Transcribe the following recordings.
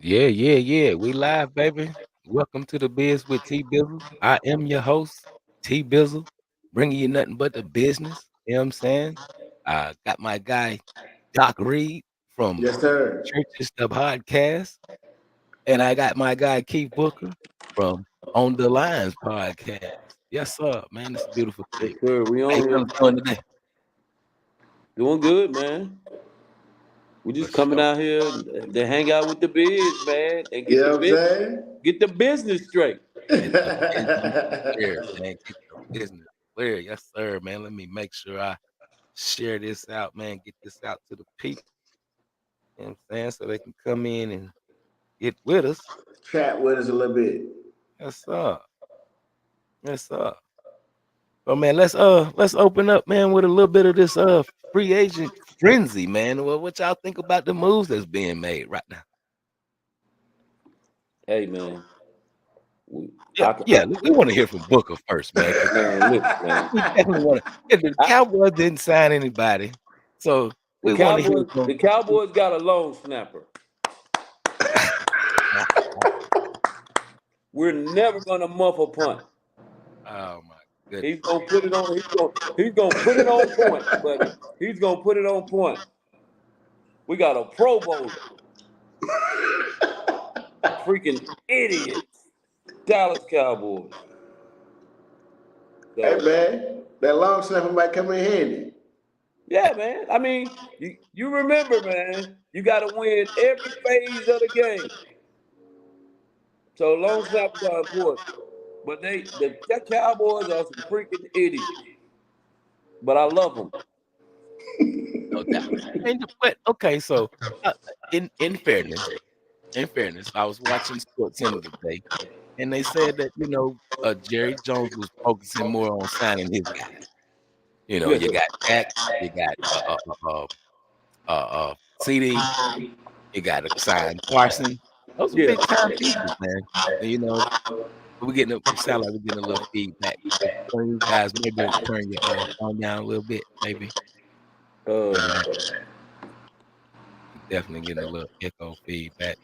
Yeah. We live, baby. Welcome to the Biz with TBizzle. I am your host, TBizzle, bringing you nothing but the business. You know what I'm saying? I got my guy, Doc Reed from Yes, sir. Churches the Podcast, and I got my guy, Keith Booker from On the Lines Podcast. Yes, sir, man. It's a beautiful Yes, thing. sir. We How you on here. fellas doing today? Doing good, man. We For just coming sure. out here to hang out with the biz, man, and You know what I'm saying? get the business straight. Get the business clear, man. Get the business clear. Yes, sir, man. Let me make sure I share this out, man. Get this out to the people. You know what I'm saying? So they can come in and get with us. Chat with us a little bit. Yes, sir. Yes, sir. Well, man, let's open up, man, with a little bit of this free agent frenzy, man. Well, what y'all think about the moves that's being made right now? Hey, man. We, Yeah, yeah. We want to hear from Booker first, man, because man, listen, man. we definitely want to. Yeah, the I, Cowboys didn't sign anybody, so the we want to hear Cowboys, from. the Cowboys got a long snapper. We're never gonna muff a punt. Oh my goodness. He's gonna put it on. He's gonna put it on point, buddy. He's gonna put it on point. We got a Pro Bowler, freaking idiot, Dallas Cowboys. Hey, So man, that long snapper might come in handy. yeah, man. I mean, you remember, man. You got to win every phase of the game. So long snappers are important. But the Cowboys are some freaking idiots. But I love them. No doubt. And but okay, so uh, in fairness, I was watching Sports Center today, and they said that Jerry Jones was focusing more on signing his guys. Yes, You sir. got Dak, you got CD, you got to sign Carson. Those are Yeah. big time pieces, man. And, we sound like we're getting a little feedback. One of you guys maybe turn your phone down a little bit, maybe. Uh, Yeah, definitely getting a little echo feedback.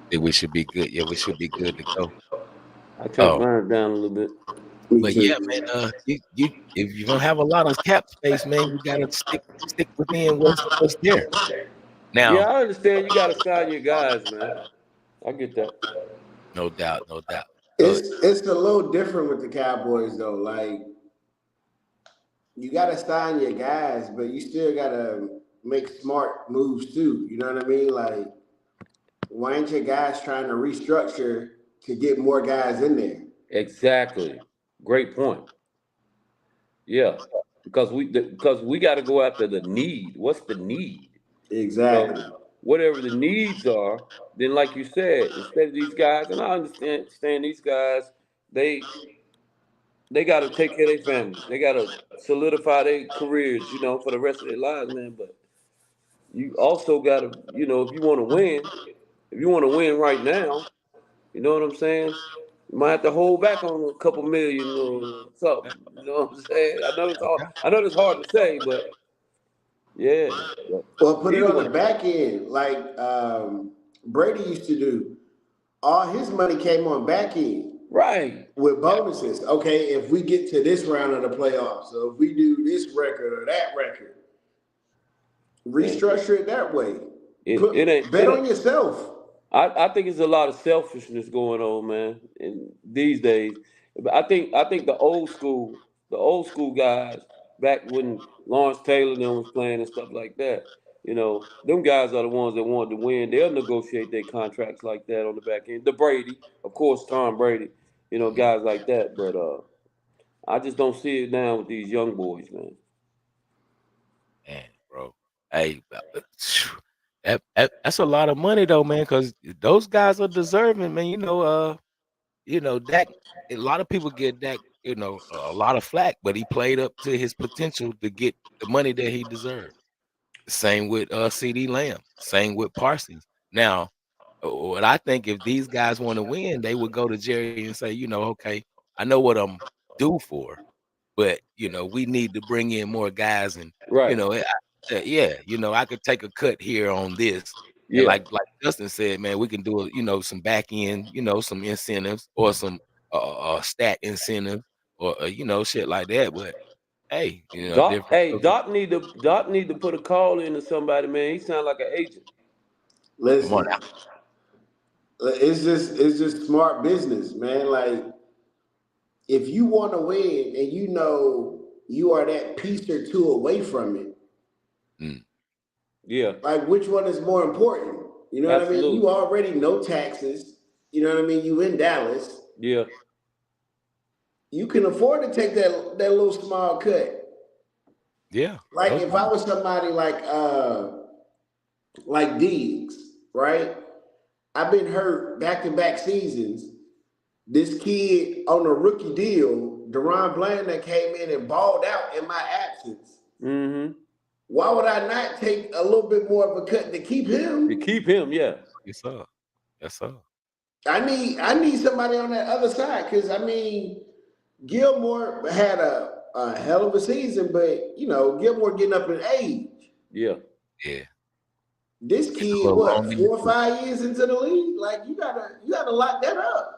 Think we should be good. Yeah, we should be good to go. I turned Oh, mine down a little bit. Me but yeah, too. man. You if you don't have a lot of cap space, man, you gotta stick within what's there. Yeah, Now, I understand. You got to sign your guys, man. I get that. no doubt, no doubt. So It's a little different with the Cowboys though. Like you got to sign your guys, but you still got to make smart moves too. You know what I mean? Like why ain't your guys trying to restructure to get more guys in there? Exactly. Great point. Yeah, because we got to go after the need. What's the need? So Exactly. whatever the needs are, then like you said, instead of these guys, and I understand these guys, they they got to take care of their families. They got to solidify their careers, for the rest of their lives, man. But you also got to, if you want to win right now, you know what I'm saying? You might have to hold back on a couple million or something. You know what I'm saying? I know it's hard. I know it's hard to say, but yeah. But Well, put it either on the way, back end, like Brady used to do. All his money came on back end right. with bonuses. Okay, if we get to this round of the playoffs, so if we do this record or that record, And restructure it that way. it ain't Bet on yourself. I think it's a lot of selfishness going on, man, in these days. But I think the old school guys back when Lawrence Taylor and them was playing and stuff like that, them guys are the ones that wanted to win. They'll negotiate their contracts like that on the back end. The Brady, of course, Tom Brady, mhm, guys like that. But I just don't see it now with these young boys, man. man, bro. Hey, that's a lot of money though, man, because those guys are deserving, man. Dak. A lot of people get Dak, a lot of flack, but he played up to his potential to get the money that he deserved. Same with CD Lamb. Same with Parsons. Now, what I think if these guys want to win, they would go to Jerry and say, okay, I know what I'm due for. but we need to bring in more guys, and you Right. know, yeah, I could take a cut here on this, and Yeah. like Justin said, man, we can do some back end, some incentives or some stat incentives or shit like that. But hey, different. Doc need to put a call into somebody, man. He sound like an agent. Come on Listen, it's just smart business, man. Like if you want to win and you know you are that piece or two away from it, now. Yeah, like which one is more important? You know what I mean? You absolutely. already know taxes. You know what I mean? You in Dallas. Yeah, You can afford to take that little small cut. Yeah, Like no if I doubt. was somebody like Diggs, right? I've been hurt back to back seasons. This kid on a rookie deal, Deron Bland, that came in and balled out in my absence. mm-hmm. Why would I not take a little bit more of a cut to keep To him? keep him, yeah. Yes, sir. Yes, sir. I need somebody on that other side because I mean Gilmore had a hell of a season, but Gilmore getting up in age. Yeah. Yeah, This getting a kid, little what, long in the 4 or 5 years into the league? Like you gotta lock that up.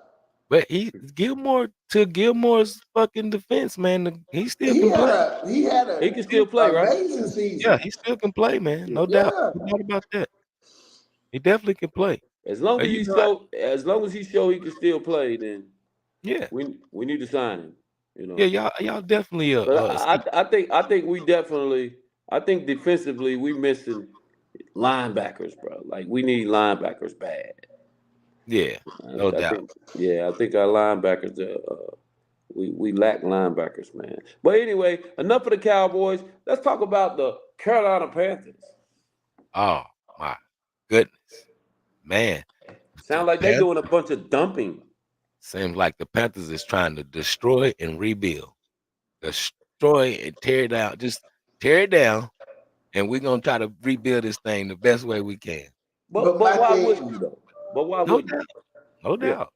but Gilmore's fucking defense, man. He still He can had play. a he had He a can still play, right? amazing Yeah, season. he still can play, man. No doubt. Yeah. No doubt about that. He definitely can play. As long as You he know, show, as long as he show he can still play, then yeah, we need to sign him. You yeah. know. Y'all definitely But see. I think defensively we missing linebackers, bro. Like we need linebackers bad. Yeah, no I doubt. think yeah, I think our linebackers we lack linebackers, man. But anyway, enough of the Cowboys. Let's talk about the Carolina Panthers. Oh my goodness, man. The Sound like they doing a Panthers bunch of dumping. seems like the Panthers is trying to destroy and rebuild, destroy and tear it down. Just tear it down, and we're gonna try to rebuild this thing the best way we can. But But but my why wouldn't you thing, though? But why No wouldn't you? doubt. No Yeah. doubt.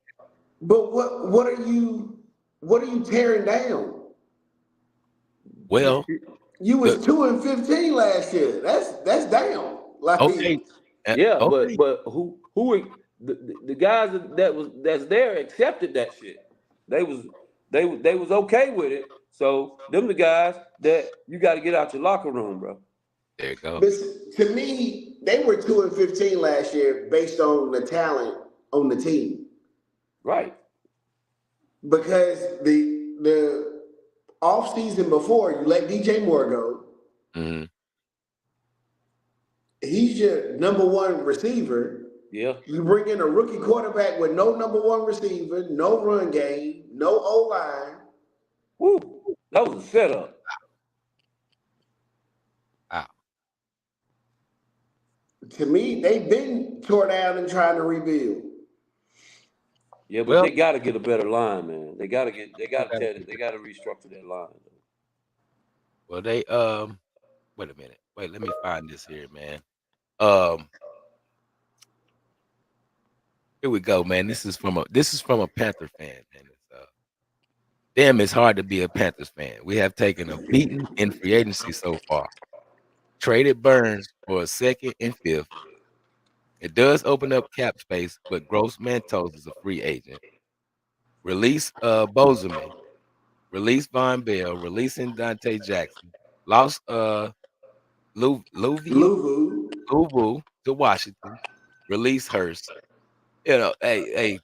but what are you tearing down? Well, You the was 2-15 last year. That's down. Like okay, Yeah, okay. but the guys that's there accepted that shit. They was they was okay with it. So them the guys that you got to get out your locker room, bro. There it but goes. to me, they were 2-15 last year based on the talent on the team. Right. Because the off season before you let DJ Moore go, Hmm. he's your number one receiver. Yeah. You bring in a rookie quarterback with no number one receiver, no run game, no O line. Woo. That was a setup. Wow. To me, they've been tore down and trying to rebuild. Yeah, but Well, they got to get a better line, man. They got to gotta tell get it. They that. got to restructure that line. Well, they wait a minute. Wait, let me find this here, man. Um, Here we go, man. This is from a Panther fan, man. Damn, it's hard to be a Panthers fan. We have taken a beating in free agency so far. Traded Burns for a second and fifth. It does open up cap space, but Gross Mantos is a free agent. Release Bozeman. Release Von Bell. Releasing Dante Jackson. Lost Louvier Luvu, Louvu to Washington. Release Hurst. Hey,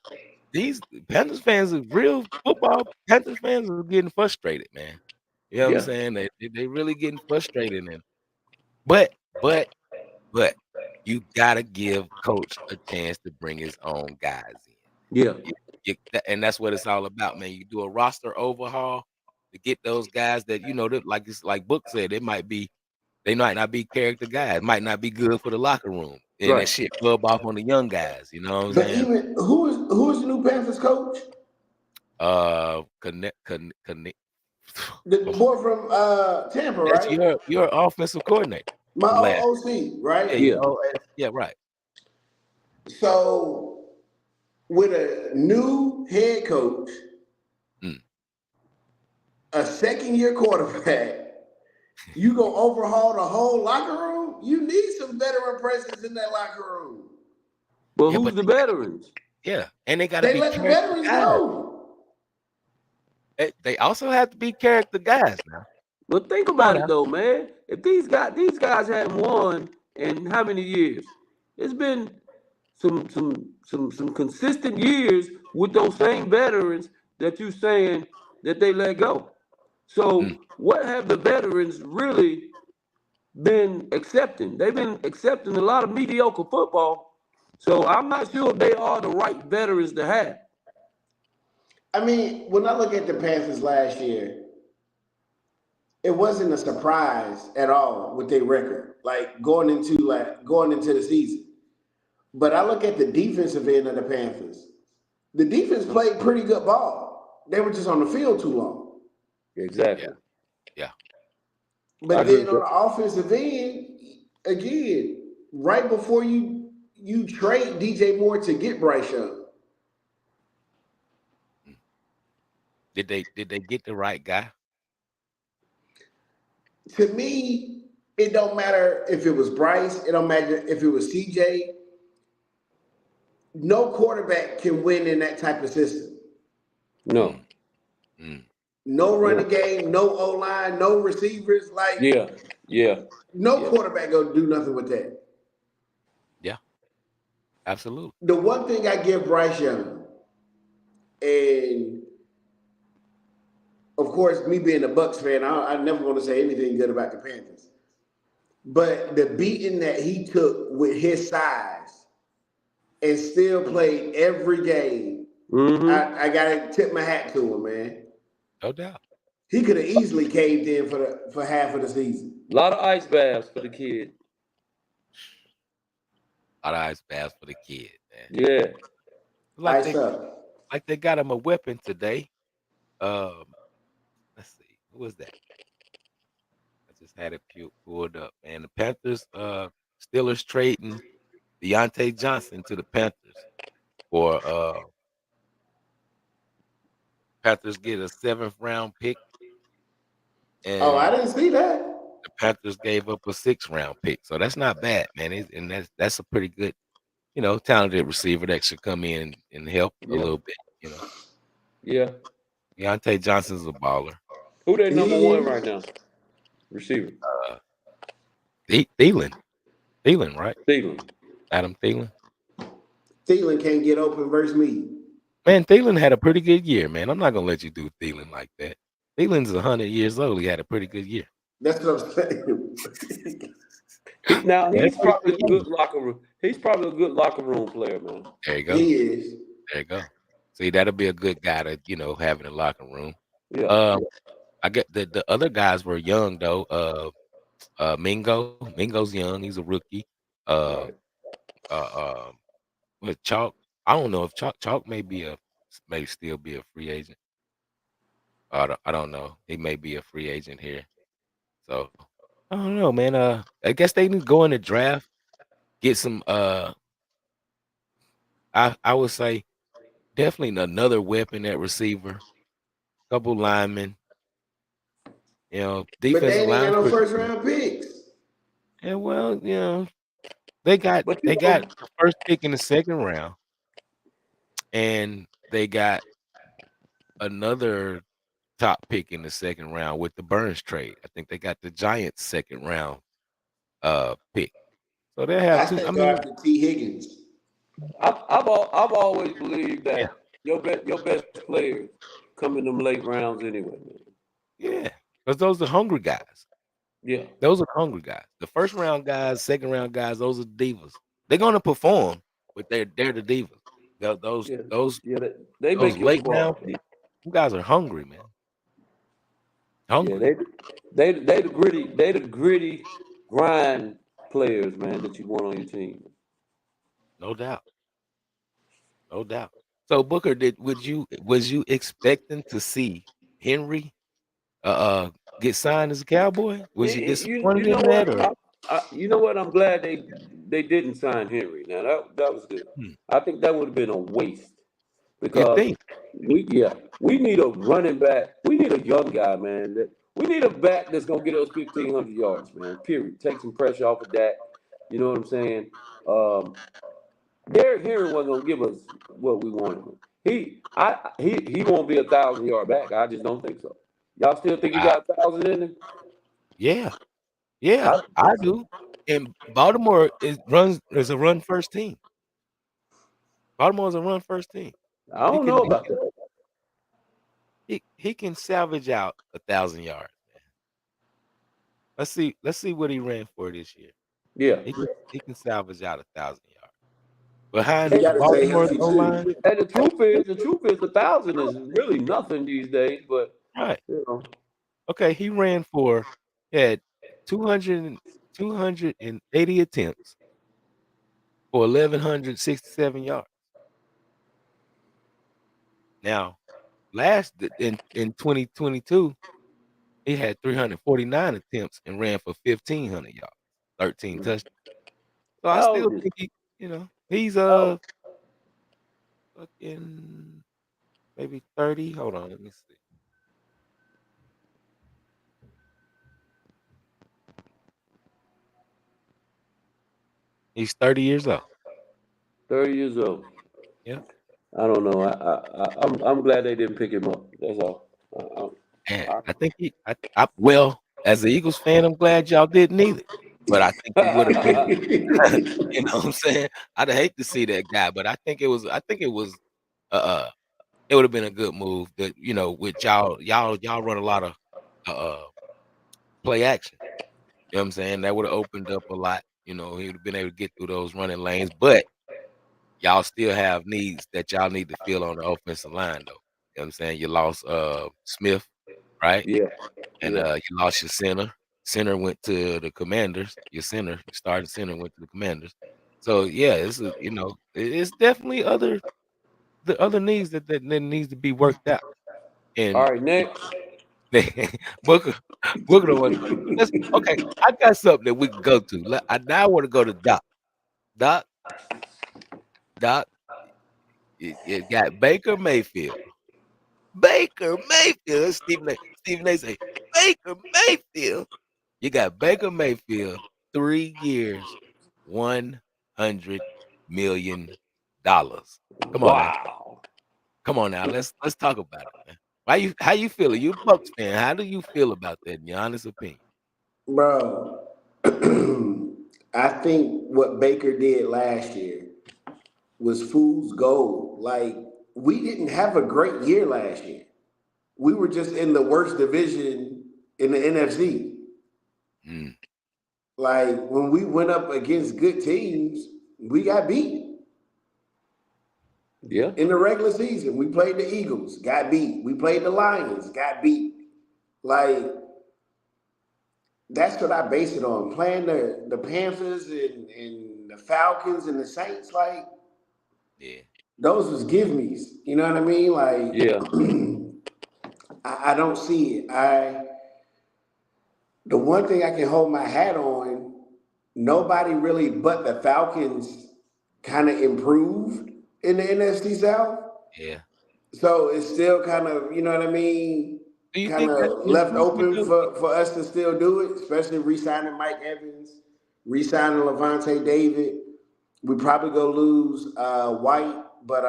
these Panthers fans are real football. Panthers fans are getting frustrated, man. You know what I'm Yeah. saying? They really getting frustrated, and but but but you gotta give coach a chance to bring his own guys in. Yeah. And that's what it's all about, man. You do a roster overhaul to get those guys that that like Book said, they might not be character guys, might not be good for the locker room, and that Right. shit rub off on the young guys. You know what I'm but saying? even who is the new Panthers coach? Connect. The boy from Tampa, That's right? your offensive coordinator My from last. OC, right? Yeah, Yeah. yeah, right. So with a new head coach, Mm, a second-year quarterback. You go overhaul the whole locker room. You need some veteran presence in that locker room. But Yeah, who's but the veterans? and they got to They be let the character veterans guys. go. They also have to be character guys now. But think Come on about it now. though, man. If these guys hadn't won in how many years? It's been some consistent years with those same veterans that you saying that they let go. Mm. So what have the veterans really been accepting? They've been accepting a lot of mediocre football. So I'm not sure if they are the right veterans to have. I mean, when I look at the Panthers last year, it wasn't a surprise at all with their record, like going into the season. But I look at the defensive end of the Panthers. The defense played pretty good ball. They were just on the field too long. Yeah, Exactly. yeah. I But I agree agree. then with on that. the offensive end, again, right before you trade DJ Moore to get Bryce Young, Mm. Did they get the right guy? to me, it don't matter if it was Bryce, it don't matter if it was CJ. No quarterback can win in that type of system. No. Mm. Mm. No No. running game, no O line, no receivers. Like Yeah. Yeah. no Yeah. quarterback gonna do nothing with that. Yeah, absolutely. The one thing I give Bryce Young, and of course, me being a Bucks fan, I never want to say anything good about the Panthers. But the beating that he took with his size and still played every game, Mm-hmm. I gotta tip my hat to him, man. No doubt. He could have easily caved in for half of the season. A lot of ice baths for the kid. A lot of ice baths for the kid, man. Yeah. Like Ice they up. like they got him a weapon today. Um, let's see, who was that? I just had it pulled up. And the Panthers, Steelers trading Deontay Johnson to the Panthers for Panthers get a seventh round pick, Oh, I and didn't see that. the Panthers gave up a sixth round pick. So that's not bad, man. And that's a pretty good, talented receiver that should come in and help a Yeah. little bit. You know, Yeah. Deontay Johnson's a baller. Who they number He one right is. now? Receiver. Uh, Thielen, right? Stealing. Adam Thielen. Thielen can't get open versus me. Man, Thielen had a pretty good year, man. I'm not gonna let you do Thielen like that. Thielen's 100 years old. He had a pretty good year. That's what I'm saying. Now Yeah, he's pretty probably good a year. good locker room. He's probably a good locker room player, man. There you go. He is. There you go. See, that'll be a good guy to have in the locker room. Yeah. Um, Yeah. I get the other guys were young though. Mingo's young. He's a rookie. Uh, Right. with Chalk, I don't know if Chalk may still be a free agent. I don't know. He may be a free agent here. So I don't know, man. I guess they need to go in the draft, get some. I would say definitely another weapon at receiver, couple linemen. But they Defensive ain't got line's no pretty first good. round picks. And well, they got But they got the first pick in the second round, and they got another top pick in the second round with the Burns trade. I think they got the Giants second round pick. So they have I two. say I go mean, after T. Higgins. I've always believed yeah, that your best players come in them late rounds anyway, man. yeah, because those are hungry guys. Yeah. Those are hungry guys. The first round guys, second round guys, those are divas. They're gonna perform, but they're the divas. Tho- Those Yeah. those Yeah. They those make your late round squad. picks, you guys are hungry, man. Yeah. Hungry, They the gritty grind players, man, that you want on your team. no doubt, no doubt. So Booker, did would you was you expecting to see Henry get signed as a Cowboy? Was you You disappointed know in that what? or? You know what? I'm glad they didn't sign Henry. Now that was good. Hmm, I think that would have been a waste and because think, we need a running back. We need a young guy, man. We need a back that's gonna get us 1,500 yards, man. Period. Take some pressure off of that. You know what I'm saying? Um, Derrick Henry wasn't gonna give us what we wanted. He won't be 1,000 yard back. I just don't think so. Y'all still think he I, got 1,000 in him? yeah, yeah, I, I do. And Baltimore is a run first team. Baltimore is a run first team. I He don't can know he about can that. he can salvage out 1,000 yards. Let's see what he ran for this year. Yeah. He can salvage out 1,000 yards He behind got to stay Baltimore's healthy O line. too. And the truth is, 1,000 is really nothing these days. But Right. you know, Okay. He had 280 attempts for 1,167 yards. Now, in 2022, he had 349 attempts and ran for 1,500 yards, 13 touchdowns. So I how still old is think he's how, fucking maybe 30. Hold on, let me see. He's 30 years old. 30 years old? Yeah. I don't know. I'm glad they didn't pick him up. That's all. And I, I think well, as an Eagles fan, I'm glad y'all didn't either. But I think it would have been, you know what I'm saying? I'd hate to see that guy, but uh it would have been a good move that, with y'all run a lot of uh play action. You know what I'm saying? That would have opened up a lot. He would have been able to get through those running lanes, but y'all still have needs that y'all need to fill on the offensive line, though. You know what I'm saying? You lost Smith, right? yeah, And yeah. you lost your center. Center went to the Commanders. Your starting center went to the Commanders. So yeah, it's definitely the other needs that needs to be worked out. All And right, next. Booker Booker don't want to go. Okay, I got something that we can go to. I now want to go to Doc. Doc, Doc, you got Baker Mayfield. Baker Mayfield. Stephen A. say, Baker Mayfield. You got Baker Mayfield, 3 years, $100 million. Come on now. Wow. Come on now. Let's talk about it, man. How you feeling? You a Bucks fan. How do you feel about that in your honest opinion? Bro, I think what Baker did last year was fool's gold. Like, we didn't have a great year last year. We were just in the worst division in the NFC. Mm, Like, when we went up against good teams, we got beat. Yeah. In the regular season, we played the Eagles, got beat. We played the Lions, got beat. Like, that's what I base it on. Playing the Panthers and the Falcons and the Saints, like, yeah, those was give me's. You know what I mean? Yeah. Like, I don't see it. The one thing I can hold my hat on, nobody really but the Falcons kind of improved in the NFC South. yeah. So it's still kind of, you know what I mean, Do you kind think that's of an left improvement open though? for us to still do it, especially re-signing Mike Evans, re-signing Levante David. We probably go lose White, but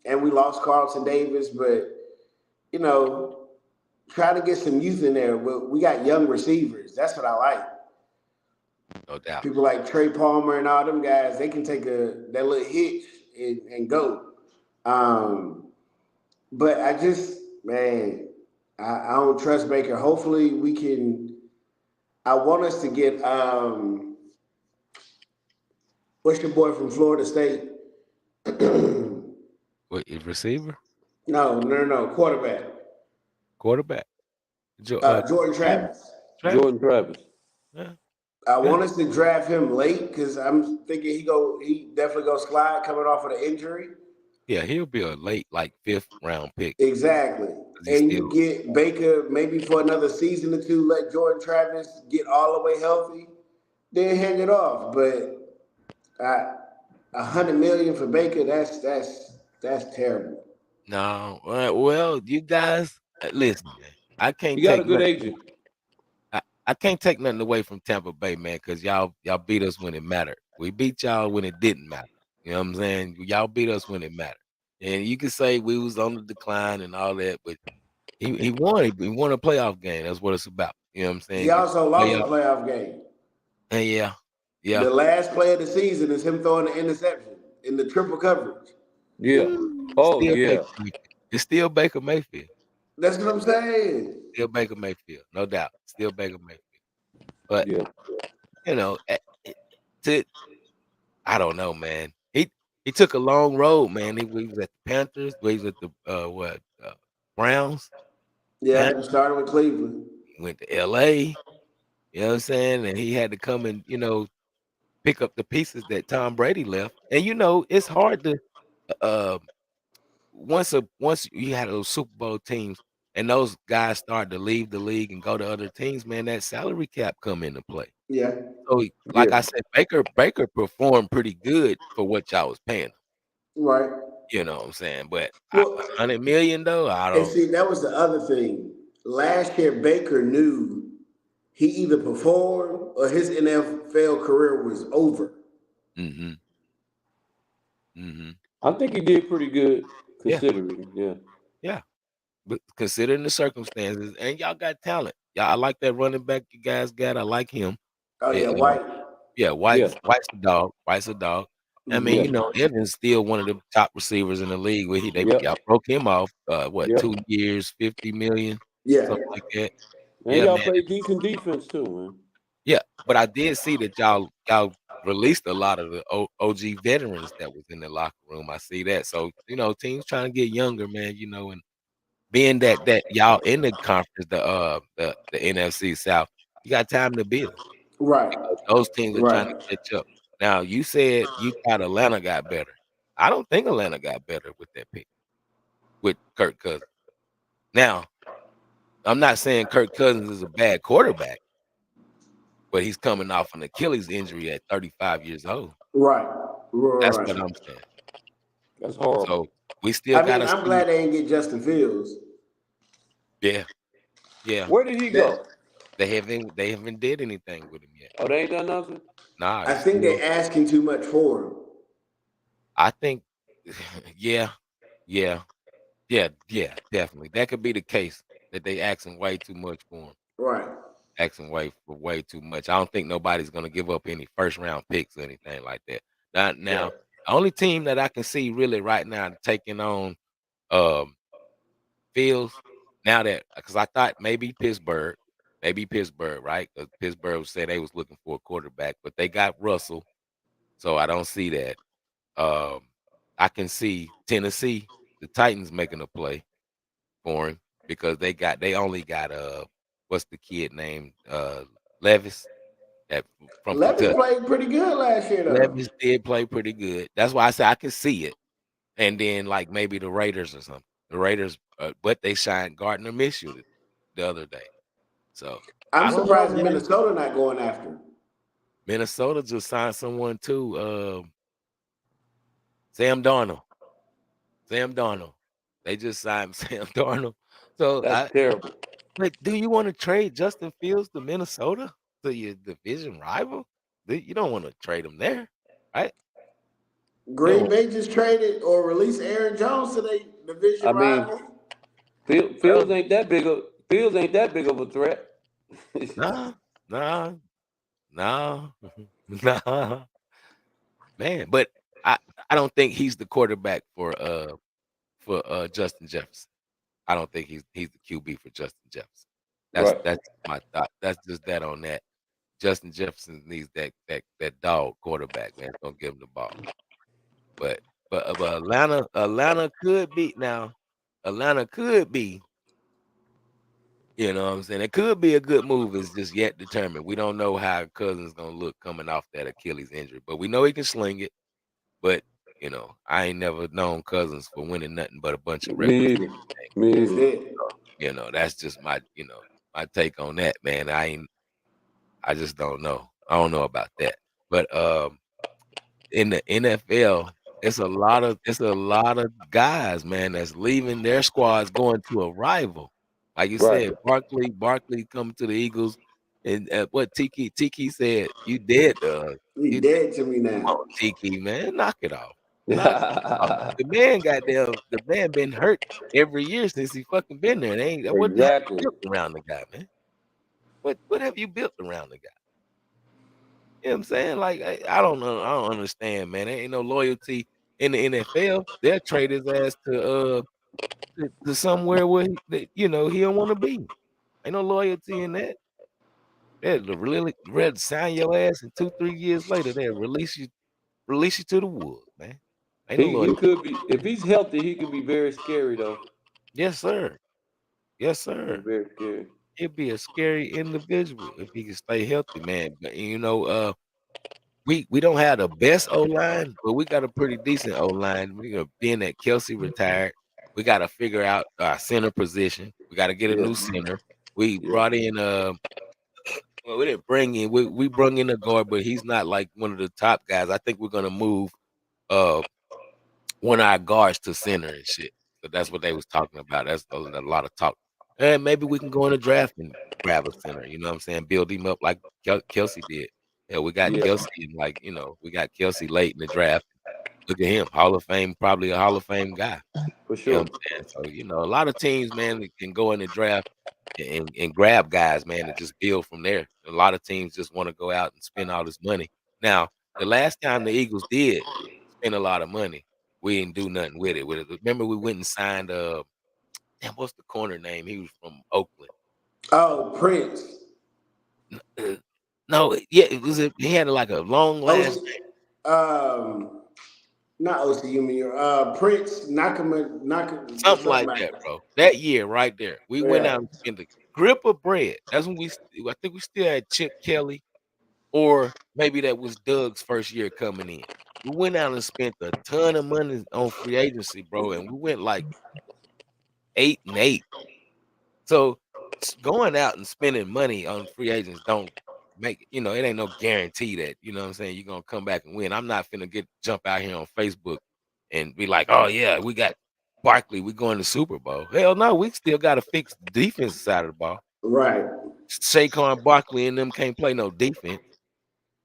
and we lost Carlton Davis, but you know, try to get some youth in there. We got young receivers. That's what I like. No doubt. People like Trey Palmer and all them guys, they can take that little hitch and go. Um, but I just, man, I don't trust Baker. Hopefully we can. I want us to get what's your boy from Florida State? no, What receiver, no, quarterback. quarterback, Jordan Travis, Travis. Travis. Jordan Travis. Yeah, I yeah, want us to draft him late because I'm thinking he definitely go slide coming off of the injury. yeah. He'll be a late, like, fifth round pick Exactly. because he's And you still. get Baker maybe for another season or two, let Jordan Travis get all the way healthy, then hand it off. But 100 million for Baker, that's That's terrible. No, well, you guys, listen, man. I can't He got a take good nothing. agent. I can't take nothing away from Tampa Bay, man, because y'all beat us when it mattered. We beat y'all when it didn't matter. You know what I'm saying? Y'all beat us when it mattered. And you can say we was on the decline and all that, but he won. He won a playoff game. That's what it's about. You know what I'm He saying? Get also the lost a playoff. playoff game. And yeah, yeah. The last play of the season is him throwing the interception in the triple coverage. Yeah. Oh Still yeah. Baker Mayfield. It's still Baker Mayfield. That's what I'm saying. Still Baker Mayfield, no doubt. Still Baker Mayfield. But Yeah. you know, to I don't know, man. He took a long road, man. He was at the Panthers. He was at the Browns, Yeah, he Panthers. started with Cleveland. He went to LA. You know what I'm saying? And he had to come and pick up the pieces that Tom Brady left. And it's hard to uh, once you had those Super Bowl teams and those guys start to leave the league and go to other teams, man, that salary cap come into play. Yeah, So, like Yeah. I said, Baker performed pretty good for what y'all was paying him. right. You know what I'm saying? But Well, 100 million though, I and don't. see, that was the other thing. Last year, Baker knew he either performed or his NFL career was over. Mm-hmm. Mm-hmm. I think he did pretty good Yeah, considering. Yeah. yeah. But considering the circumstances, and y'all got talent. I like that running back you guys got. I like him. Oh Eh, yeah, uh, White. yeah, Yeah. White's a dog. White's a dog. I mean, Yeah. Hmm. Evans still one of the top receivers in the league. Where Yep. y'all broke him off. What, Yep. 2 years, 50 million, Yeah, something like that. And Yeah, y'all man. play decent defense too, man. Yeah, but I did see that y'all released a lot of the OG veterans that was in the locker room. I see that. So, teams trying to get younger, man, and being that y'all in the conference, the NFC South, you got time to build right, because those teams are trying to right, catch up. Now, you said you thought Atlanta got better. I don't think Atlanta got better with that pick, with Kirk Cousins. Now, I'm not saying Kirk Cousins is a bad quarterback, but he's coming off an Achilles injury at 35 years old. right, That's right. what I'm saying. That's horrible. So we still I mean, gotta I'm see. glad they didn't get Justin Fields. Yeah, yeah. Where did he That go? They haven't did anything with him yet. Oh, they ain't done nothing. Nah, I he's think still. they're asking too much for him. I think, yeah, yeah, yeah, definitely. That could be the case that they asking way too much for him. Right. Asking way too much. I don't think nobody's gonna give up any first round picks or anything like that. Not Right. now. The only team that I can see really right now taking on um Fields now that because I thought maybe Pittsburgh, right? 'Cause Pittsburgh said they was looking for a quarterback, but they got Russell, so I don't see that. Um, I can see Tennessee, the Titans making a play for him because they only got what's the kid named Levis that from Levis Kentucky. played pretty good last year, though. Levis did play pretty good. That's why I say I can see it. And then like maybe the Raiders or something. The Raiders, but they signed Gardner Minshew the other day. So I'm I don't know, surprised man. Minnesota not going after him. Minnesota just signed someone too. Sam Darnold. Sam Darnold. They just signed Sam Darnold. So That's terrible. but do you want to trade Justin Fields to Minnesota to your division rival? You don't want to trade him there, right? You don't Green want, Bay just traded or released Aaron Jones to their division I mean, rival. Fields ain't that big of Fields ain't that big of a threat. nah, nah, nah, nah, man. But I, I don't think he's the quarterback for Justin Jefferson. I don't think he's the QB for Justin Jefferson. That's Right. that's my thought. That's just that on that. Justin Jefferson needs that dog quarterback, man. Don't give him the ball. But but Atlanta could be now. Atlanta could be, you know what I'm saying? It could be a good move. It's just yet determined. We don't know how Cousins gonna look coming off that Achilles injury, but we know he can sling it. But I ain't never known Cousins for winning nothing but a bunch of Me regular either. season games. Me That's either. it. That's just my take on that, man. I just don't know. I don't know about that. But in the NFL. it's a lot of guys, man, that's leaving their squads going to a rival. Like you Right. said, Barkley coming to the Eagles, and what Tiki said, you dead, He you dead to me now. come on, Tiki, man, knock it off, knock it off. The man been hurt every year since he fucking been there. And ain't what have you Exactly. built around the guy, man? What have you built around the guy? You know what I'm saying? Like, I don't know. I don't understand, man. There ain't no loyalty in the NFL. They'll trade his ass to somewhere where he don't want to be. Ain't no loyalty in that. They'll really sign your ass, and 2, 3 years later they'll release you to the wolves, man. Ain't no He loyalty. could be, if he's healthy, he could be very scary though. Yes, sir. Yes, Be sir. very scary. He'll be a scary individual if he can stay healthy, man. But we don't have the best O line, but we got a pretty decent O line. Being that Kelsey retired, we got to figure out our center position. We got to get a Yeah. new center. We Yeah. brought in well, we didn't bring in we brought in a guard, but he's not like one of the top guys. I think we're gonna move uh one of our guards to center and shit. So that's what they was talking about. That's a lot of talk. And maybe we can go in the draft and grab a center. You know what I'm saying? Build him up like Kelsey did. Yeah, we got Yeah. Kelsey and we got Kelsey late in the draft. Look at him, Hall of Fame, probably a Hall of Fame guy. For You know sure. what I'm saying? So, a lot of teams, man, can go in the draft and grab guys, man, and just build from there. A lot of teams just want to go out and spend all this money. Now, the last time the Eagles did spend a lot of money, we didn't do nothing with it. Remember, we went and signed damn, what's the corner name? He was from Oakland. Oh, Prince. Uh, no, yeah, he had like a long last OC, not OCU, Prince something something like like that, that. bro. That year right there, we went Yeah. out and spent a grip of bread. That's when I think we still had Chip Kelly. Or maybe that was Doug's first year coming in. We went out and spent a ton of money on free agency, bro, and we went like 8-8. So going out and spending money on free agents don't it ain't no guarantee that, what I'm saying, you're gonna come back and win. I'm not finna jump out here on Facebook and be like, oh yeah, we got Barkley, we going to Super Bowl. Hell no, we still gotta fix the defensive side of the ball. Right. Saquon Barkley and them can't play no defense.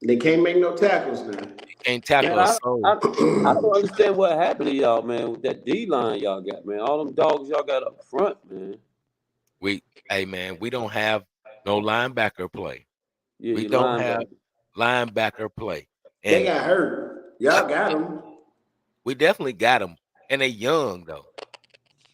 They can't make no tackles now. Can't Man, tackle a I, soul. I I don't understand what happened to y'all, man, with that D line y'all got, man. All them dogs y'all got up front, man. We Hey man, we don't have no linebacker play. Yeah, We your don't have linebacker. linebacker play. They And got hurt. Y'all got them. we definitely got them. And they young though.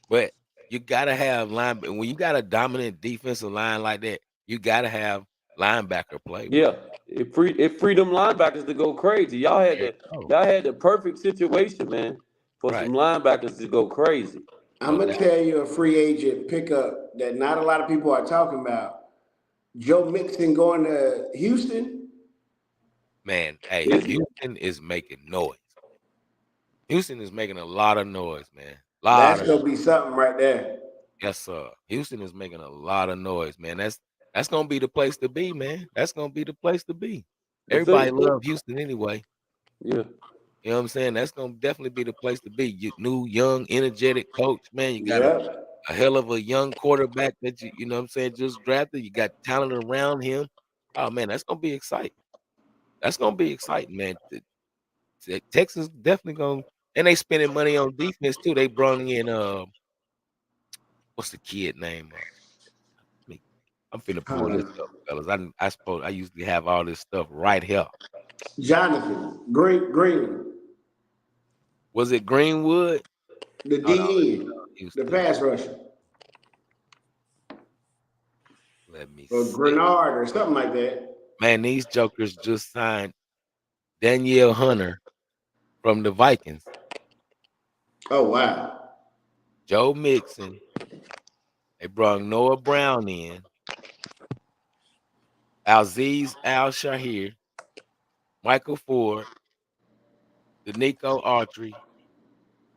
But you gotta have when you got a dominant defensive line like that, you gotta have linebacker play, bro. Yeah, it freed them linebackers to go crazy. Y'all had There the you go. y'all had the perfect situation, man, for some Right. linebackers to go crazy. I'm No gonna doubt. tell you a free agent pickup that not a lot of people are talking about. Joe Mixon going to Houston. Man, hey, Is he? Houston is making noise. Houston is making a lot of noise, man. Lot That's of gonna noise. be something right there. Yes, sir. Houston is making a lot of noise, man. That's gonna be the place to be, man. That's gonna be the place to be. The thing, Everybody love Houston anyway. yeah, You know what I'm saying? That's gonna definitely be the place to be. New, young, energetic coach, man. You got Yep. a hell of a young quarterback that you know what I'm saying, just drafted. You got talent around him. Oh man, that's gonna be exciting. That's gonna be exciting, man. Texas definitely gonna, and they spending money on defense too. They brought in what's the kid name? Me. I'm finna pull this Uh, up, fellas. I suppose I usually have all this stuff right here. Jonathan Green, Was it Greenwood? the Hold on, DN, the Houston. pass rusher, Let me or see. Grenard or something like that. Man, these jokers just signed Danielle Hunter from the Vikings, Oh wow. Joe Mixon. They brought Noah Brown in, Aziz Al Shahir, Michael Ford, Danico Autry,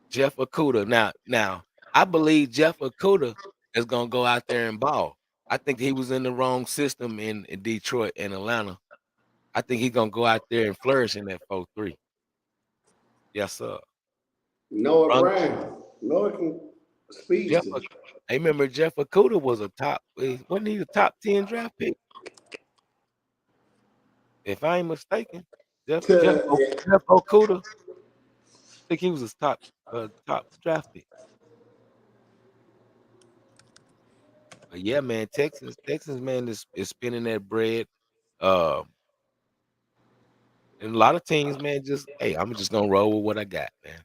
Jeff Okuda. Now, I believe Jeff Okuda is gonna go out there and ball. I think he was in the wrong system in Detroit and Atlanta. I think he's gonna go out there and flourish in that 4-3. Yes, sir. Noah Brung Brown. Noah can Jeff. speedster. I remember Jeff Okuda was a top. Wasn't he a top 10 draft pick? If I ain't mistaken, To Jeff Okuda. I think he was his top draft pick. But yeah, man, Texans, man, is spending that bread. Um, and a lot of teams, man, just hey, I'm just gonna roll with what I got, man.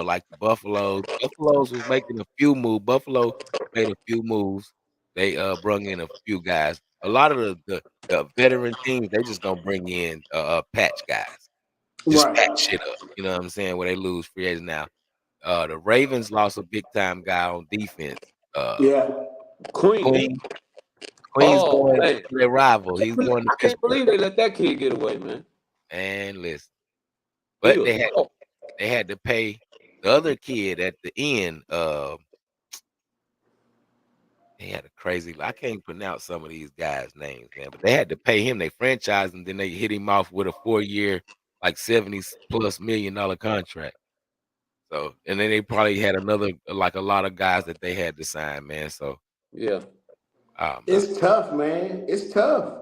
Like the Buffalo. Buffalo's was making a few moves. Buffalo made a few moves. They brung in a few guys. A lot of the veteran teams, they just gonna bring in patch guys, just patch right. shit up. You know what I'm saying? Where they lose free agents now. The Ravens lost a big time guy on defense. Uh, Yeah. Queen. Queen Queen's Oh going man, to their rival. He's going to I can't Pittsburgh. believe they let that kid get away, man. And listen, He but was soft. they had to pay the other kid at the end. They had a crazy. I can't pronounce some of these guys' names, man. But they had to pay him. They franchised him, then they hit him off with a 4 year, like $70+ million contract. So, and then they probably had another, like a lot of guys that they had to sign, man. So, Yeah, no, It's tough, man. It's tough.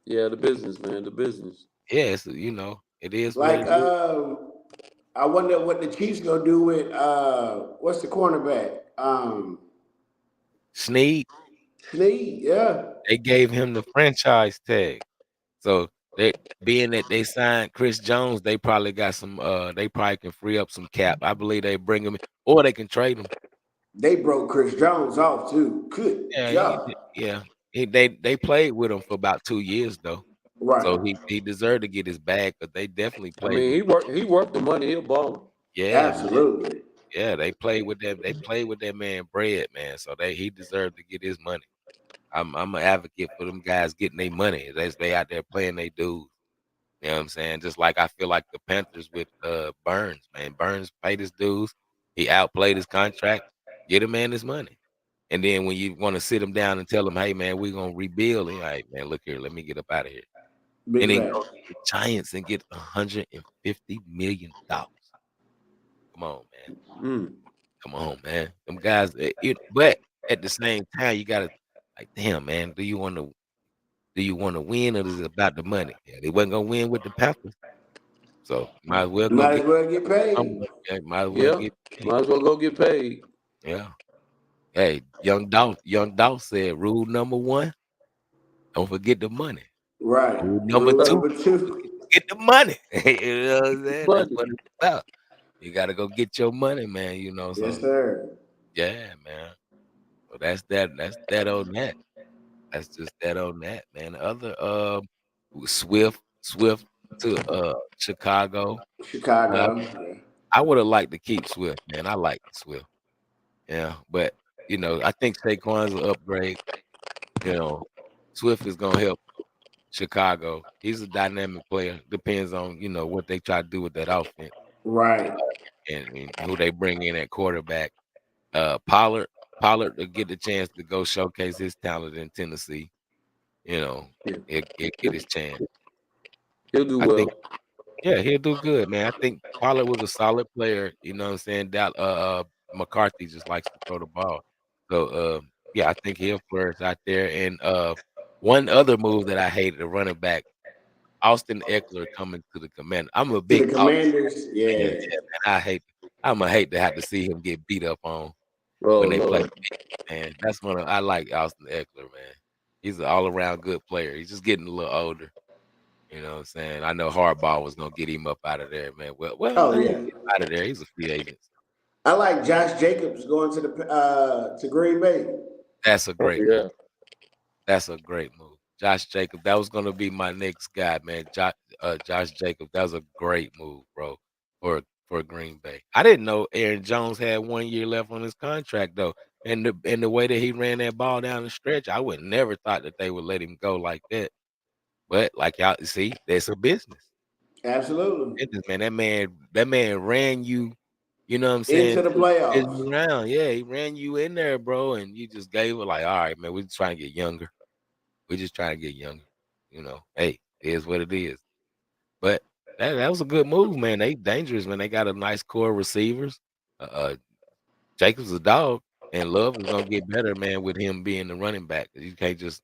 yeah, the business, man, the business. yeah, it is what Like, it is. I wonder what the Chiefs gonna do with what's the cornerback? Snead, Snead, yeah. they gave him the franchise tag. So they being that they signed Chris Jones, they probably got some. They probably can free up some cap. I believe they bring him, or they can trade him. They broke Chris Jones off too. Good Yeah, God. yeah. They played with him for about 2 years though, Right. so he deserved to get his bag. But they definitely I played mean, with. he worked the money. He'll ball. Yeah, man. Absolutely. Yeah, they played with that. They played with that man bread, man. So he deserved to get his money. I'm an advocate for them guys getting their money. They out there playing they dudes. You know what I'm saying? Just like I feel like the Panthers with Burns, man. Burns paid his dues. He outplayed his contract. Get a man his money. And then when you want to sit him down and tell him, hey man, we're gonna rebuild, and like, man, look here, let me get up out of here. Big And then go facts. to the Giants and get $150 million. Come on, man. Mm. Come on, man. Them guys, but at the same time, you gotta like, damn, man, do you want to win or is it about the money? Yeah, they wasn't gonna win with the Panthers. So might as well go Might get as well get paid. somewhere. Yeah, might as well Yeah, get paid. might as well go get paid. Yeah. Hey, young Dolph said rule number one, don't forget the money. Right. Rule number Rule two, number two. get the money. You know what I'm saying? That's Money. what it's about. You gotta go get your money, man. Yes, So sir. yeah, man. So that's that on that. That's just that on that, man. The other Swift to Chicago. Uh, Chicago. Yeah. I would have liked to keep Swift, man. I like Swift. Yeah, but I think Saquon's an upgrade. You know, Swift is gonna help Chicago. He's a dynamic player. Depends on what they try to do with that offense Right. and who they bring in at quarterback. Pollard to get the chance to go showcase his talent in Tennessee. You know, Yeah. he'll get his chance. He'll do I think, well. yeah, he'll do good, man. I think Pollard was a solid player. You know what I'm saying? That McCarthy just likes to throw the ball. So yeah, I think he'll flourish out there. And one other move that I hated, the running back, Austin Eckler coming to the Command. I'm a To the big Austin Commanders. fan. Yeah, Yeah. man. I'm gonna hate to have to see him get beat up on Oh when they play. Lord. Man, I like Austin Eckler, man. He's an all around good player. He's just getting a little older. You know what I'm saying? I know Hardball was gonna get him up out of there, man. Well, Oh I ain't yeah. get him out of there. He's a free agent. I like Josh Jacobs going to Green Bay. That's a Oh great move. yeah. That's a great move. Josh Jacob. That was gonna be my next guy, man. Josh Jacob. That was a great move, bro, for Green Bay. I didn't know Aaron Jones had 1 year left on his contract though. And the way that he ran that ball down the stretch, I would never thought that they would let him go like that. But like y'all see, that's a business. Absolutely. Business, man. That man ran you, you know what I'm saying, Into the to the playoffs. division round. Yeah, he ran you in there, bro, and you just gave it like, all right, man, we're just trying to get younger. We're just trying to get younger. Hey, it is what it is. But that was a good move, man. They dangerous, man. They got a nice core of receivers. Uh, Jacobs a dog, and Love is gonna get better, man, with him being the running back. You can't just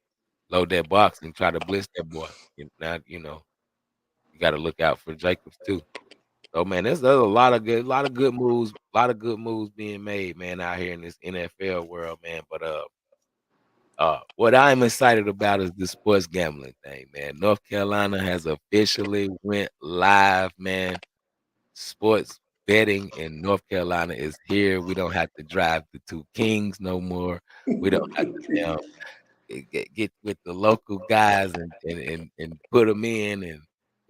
load that box and try to blitz that boy. Not, you got to look out for Jacobs too. So man, there's a lot of good moves, being made, man, out here in this NFL world, man. But what I'm excited about is the sports gambling thing, man. North Carolina has officially went live, man. Sports betting in North Carolina is here. We don't have to drive the two kings no more. We don't have to get with the local guys and put them in and